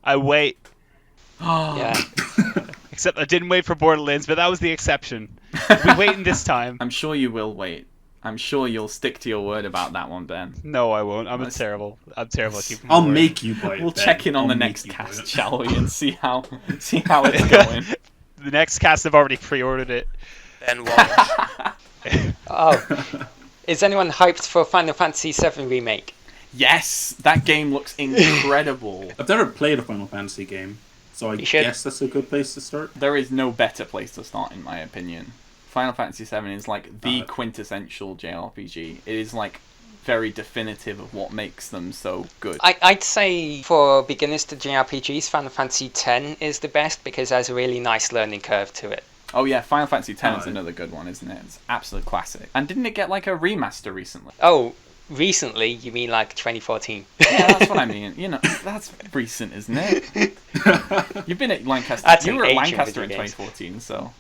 [SPEAKER 1] I wait.
[SPEAKER 4] Yeah.
[SPEAKER 1] Except I didn't wait for Borderlands, but that was the exception. We're waiting this time.
[SPEAKER 2] I'm sure you will wait. I'm sure you'll stick to your word about that one, Ben.
[SPEAKER 1] No, I won't. I'm
[SPEAKER 2] Let's-
[SPEAKER 1] terrible at keeping my
[SPEAKER 5] I'll
[SPEAKER 1] word.
[SPEAKER 5] make you buy it.
[SPEAKER 2] We'll
[SPEAKER 5] Ben.
[SPEAKER 2] check in on
[SPEAKER 5] I'll
[SPEAKER 2] the
[SPEAKER 5] make
[SPEAKER 2] next
[SPEAKER 5] you buy
[SPEAKER 2] cast,
[SPEAKER 5] it.
[SPEAKER 2] shall we, and see how it's going.
[SPEAKER 1] The next cast have already pre-ordered it.
[SPEAKER 3] Then watch.
[SPEAKER 4] Oh. Is anyone hyped for Final Fantasy VII Remake?
[SPEAKER 2] Yes, that game looks incredible.
[SPEAKER 5] I've never played a Final Fantasy game, so I
[SPEAKER 4] You should.
[SPEAKER 5] guess that's a good place to start.
[SPEAKER 2] There is no better place to start, in my opinion. Final Fantasy VII is like the quintessential JRPG. It is like very definitive of what makes them so good.
[SPEAKER 4] I'd say for beginners to JRPGs, Final Fantasy X is the best because it has a really nice learning curve to it.
[SPEAKER 2] Oh yeah, Final Fantasy X is
[SPEAKER 5] Alright.
[SPEAKER 2] another good one, isn't it? It's absolute classic. And didn't it get like a remaster recently?
[SPEAKER 4] Oh, recently? You mean like 2014?
[SPEAKER 2] Yeah, that's what I mean. That's recent, isn't it? You've been at Lancaster.
[SPEAKER 4] That's
[SPEAKER 2] You
[SPEAKER 4] an
[SPEAKER 2] were at
[SPEAKER 4] age in
[SPEAKER 2] Lancaster in
[SPEAKER 4] video games.
[SPEAKER 2] 2014, so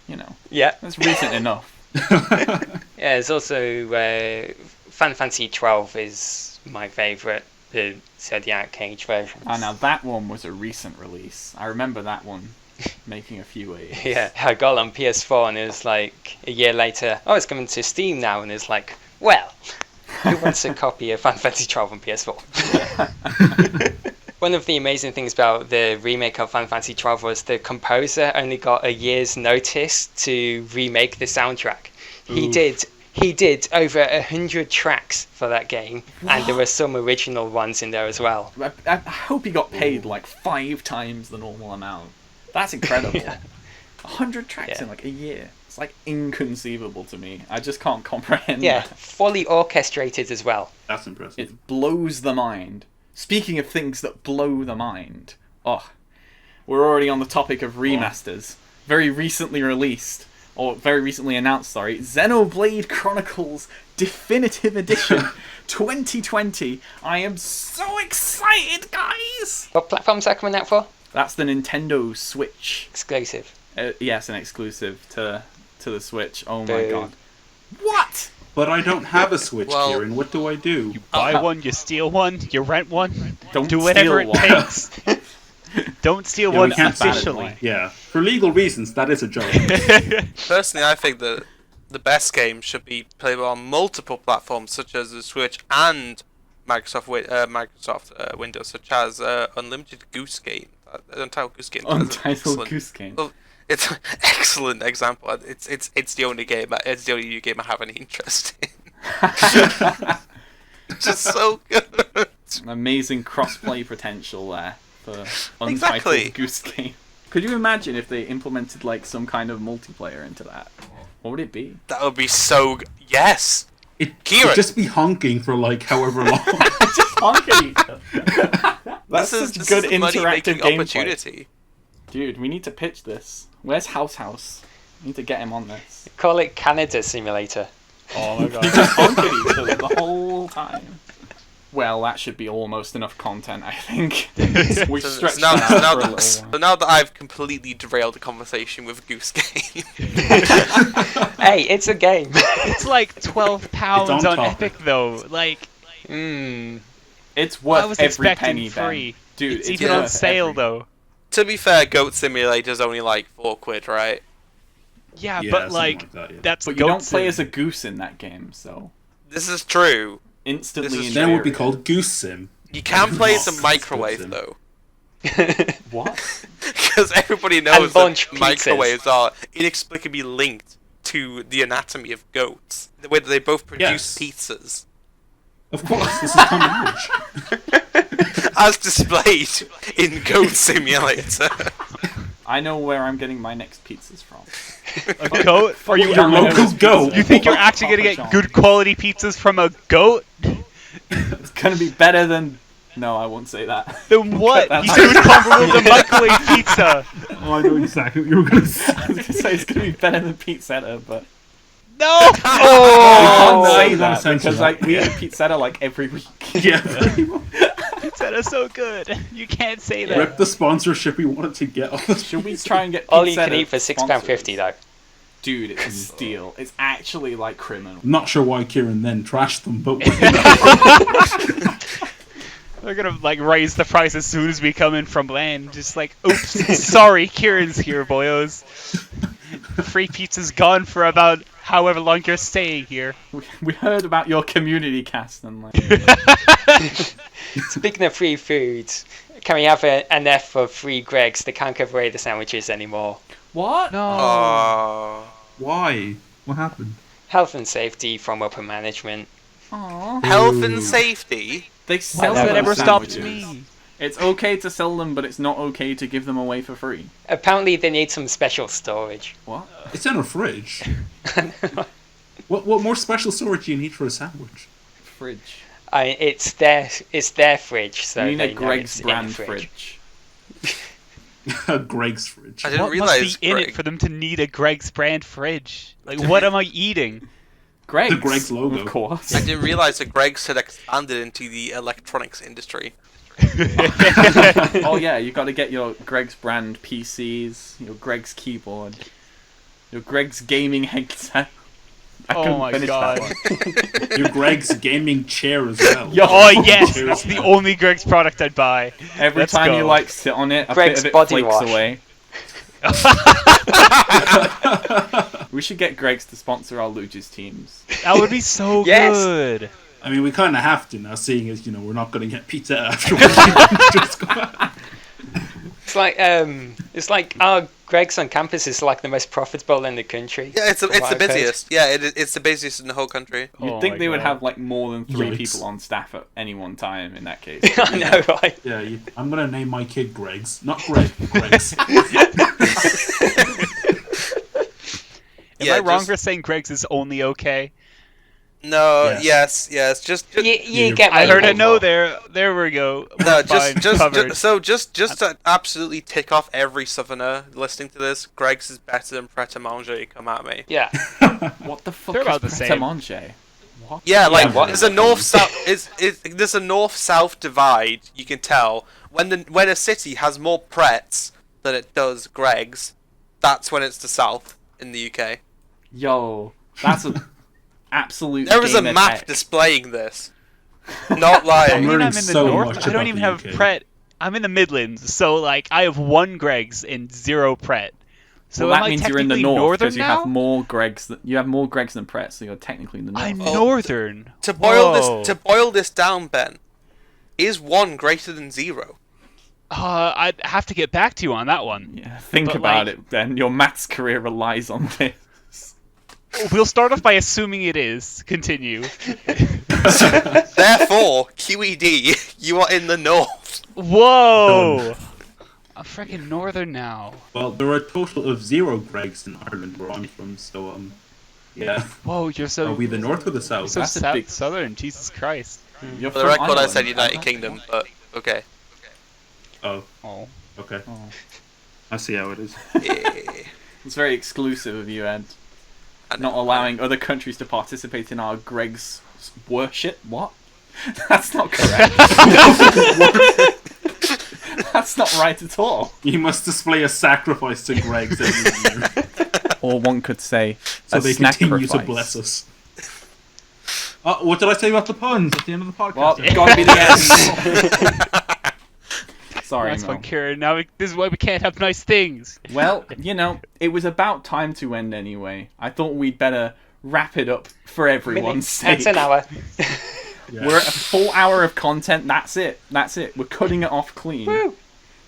[SPEAKER 4] Yeah.
[SPEAKER 2] that's recent enough.
[SPEAKER 4] Yeah, there's also Final Fantasy XII is my favourite, the Zodiac Age version.
[SPEAKER 2] Ah, now that one was a recent release. I remember that one making a few waves.
[SPEAKER 4] Yeah, I got it on PS4 and it was like a year later, oh, it's coming to Steam now, and it's like, well, who wants a copy of Final Fantasy XII on PS4? One of the amazing things about the remake of Final Fantasy XII was the composer only got a year's notice to remake the soundtrack. He did over 100 tracks for that game, and there were some original ones in there as well.
[SPEAKER 2] I hope he got paid like 5 times the normal amount. That's incredible.
[SPEAKER 4] Yeah.
[SPEAKER 2] 100 tracks
[SPEAKER 4] Yeah.
[SPEAKER 2] in like a year. It's like inconceivable to me. I just can't comprehend
[SPEAKER 4] Yeah,
[SPEAKER 2] that.
[SPEAKER 4] fully orchestrated as well.
[SPEAKER 5] That's impressive.
[SPEAKER 2] It blows the mind. Speaking of things that blow the mind, we're already on the topic of remasters. Very recently released, or very recently announced, sorry, Xenoblade Chronicles Definitive Edition 2020. I am so excited, guys!
[SPEAKER 4] What platform's that coming out for?
[SPEAKER 2] That's the Nintendo Switch.
[SPEAKER 4] Exclusive.
[SPEAKER 2] Yes, an exclusive to the Switch. Oh my
[SPEAKER 4] Boo.
[SPEAKER 2] god. What?
[SPEAKER 5] But I don't have a Switch,
[SPEAKER 3] Well-
[SPEAKER 5] Kieran. What do I do?
[SPEAKER 1] Buy one, you steal one, you rent one.
[SPEAKER 2] Don't
[SPEAKER 1] Do whatever it
[SPEAKER 2] steal one.
[SPEAKER 1] takes. Don't steal
[SPEAKER 5] Yeah,
[SPEAKER 1] one
[SPEAKER 5] we can't steal
[SPEAKER 1] officially.
[SPEAKER 5] it. Yeah, for legal reasons, that is a joke.
[SPEAKER 3] Personally, I think that the best games should be playable on multiple platforms, such as the Switch and Microsoft Windows, such as Unlimited Goose Game. Untitled Goose Game.
[SPEAKER 2] Untitled Goose Game.
[SPEAKER 3] Well, it's an excellent example. It's the only game. It's the only new game I have any interest in. It's just so good.
[SPEAKER 2] Amazing cross-play potential there for Untitled
[SPEAKER 3] Exactly.
[SPEAKER 2] Goose Game. Could you imagine if they implemented like some kind of multiplayer into that? What would it be?
[SPEAKER 3] That would be so. Yes.
[SPEAKER 5] It
[SPEAKER 3] Kieran.
[SPEAKER 5] would just be honking for like however long.
[SPEAKER 2] Just honking each other. That's
[SPEAKER 3] This
[SPEAKER 2] such
[SPEAKER 3] is
[SPEAKER 2] good
[SPEAKER 3] a money-making
[SPEAKER 2] interactive gameplay.
[SPEAKER 3] opportunity.
[SPEAKER 2] Dude, we need to pitch this. Where's House? We need to get him on this.
[SPEAKER 4] Call it Canada Simulator.
[SPEAKER 2] Oh my god. Just honk at each other the whole time. Well, that should be almost enough content, I think. We've stretched that out for a little
[SPEAKER 3] So
[SPEAKER 2] while.
[SPEAKER 3] now that I've completely derailed the conversation with Goose Game,
[SPEAKER 4] Hey, it's a game.
[SPEAKER 1] It's like £12
[SPEAKER 5] on
[SPEAKER 1] on
[SPEAKER 5] topic.
[SPEAKER 1] Epic though. Like,
[SPEAKER 2] It's
[SPEAKER 1] I
[SPEAKER 2] worth
[SPEAKER 1] was
[SPEAKER 2] every
[SPEAKER 1] expecting
[SPEAKER 2] penny,
[SPEAKER 1] free.
[SPEAKER 2] Ben. Dude,
[SPEAKER 1] It's even on
[SPEAKER 2] worth
[SPEAKER 1] sale
[SPEAKER 2] every-
[SPEAKER 1] though.
[SPEAKER 3] to be fair, Goat Simulator's only like £4, right?
[SPEAKER 1] Yeah,
[SPEAKER 5] Yeah,
[SPEAKER 1] but
[SPEAKER 5] something
[SPEAKER 1] like,
[SPEAKER 5] like that, yeah.
[SPEAKER 1] that's
[SPEAKER 2] But you don't
[SPEAKER 1] Goat
[SPEAKER 2] play
[SPEAKER 1] Sim.
[SPEAKER 2] as a goose in that game, so
[SPEAKER 3] This is true.
[SPEAKER 2] instantly
[SPEAKER 3] This is-
[SPEAKER 5] Then it would be
[SPEAKER 2] inferior.
[SPEAKER 5] called Goose Sim.
[SPEAKER 3] You can play as a
[SPEAKER 5] Goose
[SPEAKER 3] microwave
[SPEAKER 5] Sim.
[SPEAKER 3] though,
[SPEAKER 2] What?
[SPEAKER 3] because everybody knows
[SPEAKER 4] bunch
[SPEAKER 3] that
[SPEAKER 4] pizzas.
[SPEAKER 3] microwaves are inexplicably linked to the anatomy of goats. The way that they both produce pizzas,
[SPEAKER 5] Of course, this is common knowledge.
[SPEAKER 3] as displayed in Goat Simulator.
[SPEAKER 2] I know where I'm getting my next pizzas from.
[SPEAKER 1] A goat? Are you
[SPEAKER 5] Your local goat.
[SPEAKER 1] You think you're actually gonna
[SPEAKER 2] Papa
[SPEAKER 1] get
[SPEAKER 2] John's.
[SPEAKER 1] good quality pizzas from a goat?
[SPEAKER 2] It's gonna be better than... No, I won't say that.
[SPEAKER 1] Then what?
[SPEAKER 2] That's
[SPEAKER 1] You said it was comparable to microwave pizza.
[SPEAKER 5] Oh, I know exactly what you were going to say.
[SPEAKER 2] I was gonna say it's gonna be better than Pizzetta, but...
[SPEAKER 1] No!
[SPEAKER 2] I
[SPEAKER 1] Oh!
[SPEAKER 2] can't say
[SPEAKER 5] you gotta
[SPEAKER 2] that
[SPEAKER 5] censor
[SPEAKER 2] because
[SPEAKER 5] that.
[SPEAKER 2] like we eat Pizzetta like every week.
[SPEAKER 5] Yeah, pretty much.
[SPEAKER 1] Pizza is so good. You can't say that.
[SPEAKER 5] Rip the sponsorship we wanted to get off this.
[SPEAKER 2] Should we try and get
[SPEAKER 4] All you can
[SPEAKER 2] Pizzetta
[SPEAKER 4] eat for £6.50 though.
[SPEAKER 2] Dude, it's a steal. It's actually like criminal.
[SPEAKER 5] I'm not sure why Kieran then trashed them, but
[SPEAKER 1] They're gonna like raise the price as soon as we come in from land. Just like, oops, sorry, Kieran's here, boyos. Free pizza's gone for about however long you're staying here.
[SPEAKER 2] We heard about your community cast and like...
[SPEAKER 4] Speaking of free foods, can we have an F for free Gregs? They can't give away the sandwiches anymore.
[SPEAKER 2] What?
[SPEAKER 1] No.
[SPEAKER 3] Oh.
[SPEAKER 5] why? What happened?
[SPEAKER 4] Health and safety from upper management.
[SPEAKER 2] Aww.
[SPEAKER 3] Health and safety.
[SPEAKER 2] They sell
[SPEAKER 1] That
[SPEAKER 4] Never
[SPEAKER 1] never
[SPEAKER 2] those
[SPEAKER 1] stopped
[SPEAKER 2] sandwiches.
[SPEAKER 1] me.
[SPEAKER 2] It's okay to sell them, but it's not okay to give them away for free.
[SPEAKER 4] Apparently they need some special storage.
[SPEAKER 2] What?
[SPEAKER 5] It's in a fridge. What more special storage do you need for a sandwich?
[SPEAKER 2] Fridge.
[SPEAKER 4] It's their fridge, so
[SPEAKER 2] You need
[SPEAKER 4] they
[SPEAKER 2] a
[SPEAKER 4] know
[SPEAKER 2] Greg's
[SPEAKER 4] it's in
[SPEAKER 2] brand
[SPEAKER 4] the
[SPEAKER 2] fridge.
[SPEAKER 5] Greg's fridge.
[SPEAKER 3] I didn't
[SPEAKER 1] What
[SPEAKER 3] realize
[SPEAKER 1] must be in it for them to need a Greg's brand fridge? Like, what am I eating?
[SPEAKER 2] Greg's.
[SPEAKER 5] The Greg's logo.
[SPEAKER 2] Of course.
[SPEAKER 3] I didn't realize that Greg's had expanded into the electronics industry.
[SPEAKER 2] Oh yeah, you got to get your Greg's brand PCs, your Greg's keyboard, your Greg's gaming headset. I
[SPEAKER 1] Oh
[SPEAKER 2] couldn't
[SPEAKER 1] my
[SPEAKER 2] finish
[SPEAKER 1] God.
[SPEAKER 2] that one.
[SPEAKER 5] Your Greg's gaming chair as well.
[SPEAKER 2] Yo.
[SPEAKER 1] Oh yes, that's the only Greg's product I'd buy.
[SPEAKER 2] Every
[SPEAKER 1] Let's
[SPEAKER 2] time
[SPEAKER 1] go.
[SPEAKER 2] you like sit on it, a
[SPEAKER 4] Greg's
[SPEAKER 2] bit of it
[SPEAKER 4] body
[SPEAKER 2] flakes
[SPEAKER 4] wash.
[SPEAKER 2] away. We should get Greg's to sponsor our LUGES teams.
[SPEAKER 1] That would be so
[SPEAKER 4] Yes.
[SPEAKER 1] good.
[SPEAKER 5] I mean, we kind of have to now, seeing as we're not going to get pizza afterwards.
[SPEAKER 4] It's like our Greg's on campus is like the most profitable in the country.
[SPEAKER 3] Yeah, it's
[SPEAKER 4] from
[SPEAKER 3] the
[SPEAKER 4] what I've heard.
[SPEAKER 3] busiest. Yeah, it's the busiest in the whole country.
[SPEAKER 2] You'd
[SPEAKER 1] Oh
[SPEAKER 2] think
[SPEAKER 1] my
[SPEAKER 2] they would
[SPEAKER 1] God.
[SPEAKER 2] have like more than 3
[SPEAKER 5] Yikes.
[SPEAKER 2] people on staff at any one time in that case.
[SPEAKER 4] I know, right?
[SPEAKER 5] Yeah, I'm going to name my kid Greg's. Not Greg, Greg's.
[SPEAKER 1] Am
[SPEAKER 3] Yeah,
[SPEAKER 1] I wrong
[SPEAKER 3] just-
[SPEAKER 1] for saying Greg's is only okay?
[SPEAKER 3] No,
[SPEAKER 5] Yes.
[SPEAKER 3] yes. Just
[SPEAKER 4] You get
[SPEAKER 1] I
[SPEAKER 4] what
[SPEAKER 1] heard
[SPEAKER 4] you
[SPEAKER 1] a
[SPEAKER 4] pay
[SPEAKER 1] no
[SPEAKER 4] for.
[SPEAKER 1] there. There we go.
[SPEAKER 3] no,
[SPEAKER 1] Fine,
[SPEAKER 3] just
[SPEAKER 1] covered.
[SPEAKER 3] to absolutely tick off every southerner listening to this. Greg's is better than Pret a Manger. Come at me.
[SPEAKER 4] Yeah.
[SPEAKER 2] What the fuck
[SPEAKER 1] They're
[SPEAKER 2] is
[SPEAKER 1] about the
[SPEAKER 2] Pret a
[SPEAKER 1] same.
[SPEAKER 2] Manger? What?
[SPEAKER 3] Yeah, like
[SPEAKER 4] what?
[SPEAKER 3] there's a north south. There's a north south divide. You can tell when a city has more Prets than it does Greg's. That's when it's the south in the UK.
[SPEAKER 2] Yo, that's an absolute.
[SPEAKER 3] There is a
[SPEAKER 2] gamer
[SPEAKER 3] map
[SPEAKER 2] tech.
[SPEAKER 3] displaying this. Not
[SPEAKER 1] I
[SPEAKER 3] lying.
[SPEAKER 1] mean,
[SPEAKER 5] learning
[SPEAKER 1] I'm in the
[SPEAKER 5] so
[SPEAKER 1] north.
[SPEAKER 5] much
[SPEAKER 1] I don't
[SPEAKER 5] about
[SPEAKER 1] even
[SPEAKER 5] the
[SPEAKER 1] have
[SPEAKER 5] UK.
[SPEAKER 1] Pret. I'm in the Midlands, so like I have 1 Greg's and 0 Pret. So
[SPEAKER 2] well,
[SPEAKER 1] am
[SPEAKER 2] that
[SPEAKER 1] I
[SPEAKER 2] means you're in the
[SPEAKER 1] technically
[SPEAKER 2] north
[SPEAKER 1] northern
[SPEAKER 2] because you
[SPEAKER 1] now?
[SPEAKER 2] have more Gregs. You have more Gregs than Pretz, so you're technically in the north.
[SPEAKER 1] I'm northern.
[SPEAKER 3] To boil
[SPEAKER 1] Whoa.
[SPEAKER 3] this down, Ben, is 1 greater than 0?
[SPEAKER 1] I'd have to get back to you on that one.
[SPEAKER 2] Yeah, think
[SPEAKER 1] But,
[SPEAKER 2] about
[SPEAKER 1] like-
[SPEAKER 2] it, Ben. Your maths career relies on this.
[SPEAKER 1] We'll start off by assuming it is. Continue.
[SPEAKER 3] Therefore, QED, you are in the north.
[SPEAKER 1] Whoa! I'm freaking northern now.
[SPEAKER 5] Well, there are a total of 0 Gregs in Ireland where I'm from, so yeah.
[SPEAKER 1] Whoa, you're so
[SPEAKER 5] Are we the north or the south?
[SPEAKER 1] so
[SPEAKER 2] That's a big-
[SPEAKER 1] southern. Jesus Christ.
[SPEAKER 2] You're
[SPEAKER 3] For the
[SPEAKER 2] from
[SPEAKER 3] record, I
[SPEAKER 2] Ireland,
[SPEAKER 3] said United
[SPEAKER 2] aren't
[SPEAKER 3] Kingdom, but okay.
[SPEAKER 5] Oh,
[SPEAKER 1] Oh.
[SPEAKER 5] okay.
[SPEAKER 2] Oh.
[SPEAKER 5] I see how it is.
[SPEAKER 3] Yeah.
[SPEAKER 2] It's very exclusive of you, Ed.
[SPEAKER 3] I know.
[SPEAKER 2] Not allowing other countries to participate in our Greg's worship. What? That's not correct. That's not right at all.
[SPEAKER 5] You must display a sacrifice to Gregs every year,
[SPEAKER 2] Or one could say,
[SPEAKER 5] so
[SPEAKER 2] a
[SPEAKER 5] they continue to
[SPEAKER 2] snacrifice.
[SPEAKER 5] bless us. What did I say about the puns at the end of the podcast?
[SPEAKER 2] Well, it's gotta be the end. Sorry,
[SPEAKER 1] That's
[SPEAKER 2] Mo.
[SPEAKER 1] fun, Kieran. Now this is why we can't have nice things.
[SPEAKER 2] Well, you know, it was about time to end anyway. I thought we'd better wrap it up for everyone's sake.
[SPEAKER 4] That's an hour.
[SPEAKER 5] Yeah.
[SPEAKER 2] We're at a full hour of content. That's it. That's it. We're cutting it off clean.
[SPEAKER 4] Woo.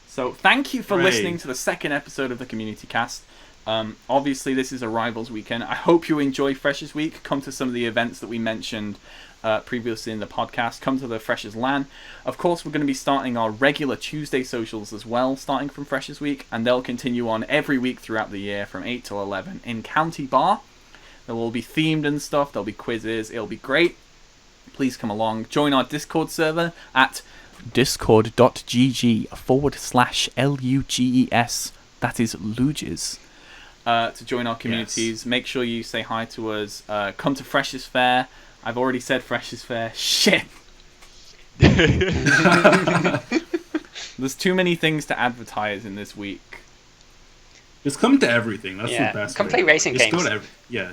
[SPEAKER 2] So thank you for
[SPEAKER 5] Hooray.
[SPEAKER 2] listening to the second episode of the Community Cast. Obviously, this is a Rivals weekend. I hope you enjoy Freshers Week. Come to some of the events that we mentioned previously in the podcast. Come to the Freshers LAN. Of course, we're going to be starting our regular Tuesday socials as well, starting from Freshers Week, and they'll continue on every week throughout the year from 8 till 11 in County Bar. They'll all be themed and stuff. There'll be quizzes. It'll be great. Please come along. Join our Discord server at discord.gg/LUGES. That is LUGES. To join our communities. Make sure you say hi to us. Come to Freshers Fair. I've already said Freshers Fair. Shit. There's too many things to advertise in this week.
[SPEAKER 5] Just come to everything. That's
[SPEAKER 4] Yeah,
[SPEAKER 5] the best.
[SPEAKER 4] come
[SPEAKER 5] way.
[SPEAKER 4] play racing
[SPEAKER 5] Just
[SPEAKER 4] games.
[SPEAKER 5] Go to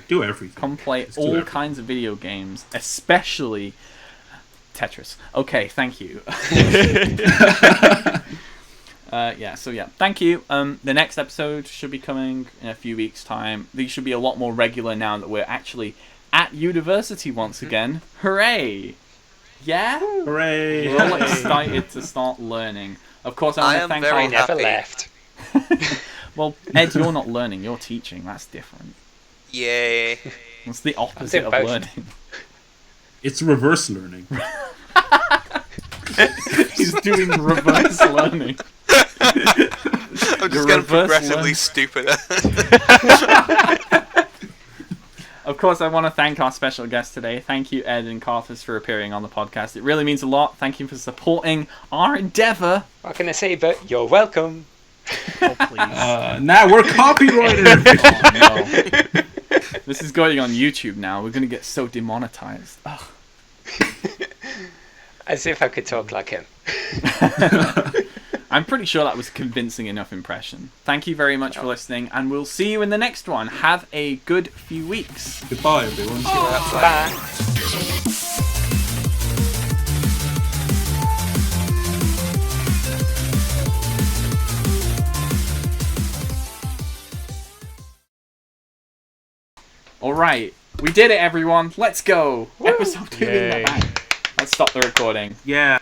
[SPEAKER 5] do everything.
[SPEAKER 2] Come play
[SPEAKER 5] Just do
[SPEAKER 2] all
[SPEAKER 5] everything.
[SPEAKER 2] kinds of video games, especially Tetris. Okay, thank you. Thank you. The next episode should be coming in a few weeks' time. These should be a lot more regular now that we're actually at university once again. Hooray! Yeah?
[SPEAKER 5] Hooray!
[SPEAKER 2] We're all excited to start learning. Of course, I
[SPEAKER 3] I
[SPEAKER 2] want to
[SPEAKER 3] am
[SPEAKER 2] thank
[SPEAKER 3] very
[SPEAKER 2] our...
[SPEAKER 4] Never
[SPEAKER 3] happy.
[SPEAKER 4] left.
[SPEAKER 2] Well, Ed, you're not learning, you're teaching. That's different.
[SPEAKER 3] Yay.
[SPEAKER 2] It's the opposite of
[SPEAKER 4] both.
[SPEAKER 2] learning.
[SPEAKER 5] It's reverse learning.
[SPEAKER 2] He's doing reverse learning.
[SPEAKER 3] I'm just getting
[SPEAKER 2] reverse
[SPEAKER 3] progressively
[SPEAKER 2] learn.
[SPEAKER 3] stupider.
[SPEAKER 2] Of course, I want to thank our special guests today. Thank you, Ed and Karthus, for appearing on the podcast. It really means a lot. Thank you for supporting our endeavour.
[SPEAKER 4] What can I say, but you're welcome.
[SPEAKER 1] Oh, please.
[SPEAKER 5] Now we're copyrighted.
[SPEAKER 2] Oh, no. This is going on YouTube now. We're going to get so demonetized. Ugh.
[SPEAKER 4] As if I could talk like him.
[SPEAKER 2] I'm pretty sure that was a convincing enough impression. Thank you very much for listening, and we'll see you in the next one. Have a good few weeks.
[SPEAKER 5] Goodbye, everyone.
[SPEAKER 4] Bye.
[SPEAKER 2] Alright, we did it, everyone. Let's go. Episode 2 in the
[SPEAKER 1] Yay.
[SPEAKER 2] bank. Let's stop the recording.
[SPEAKER 5] Yeah.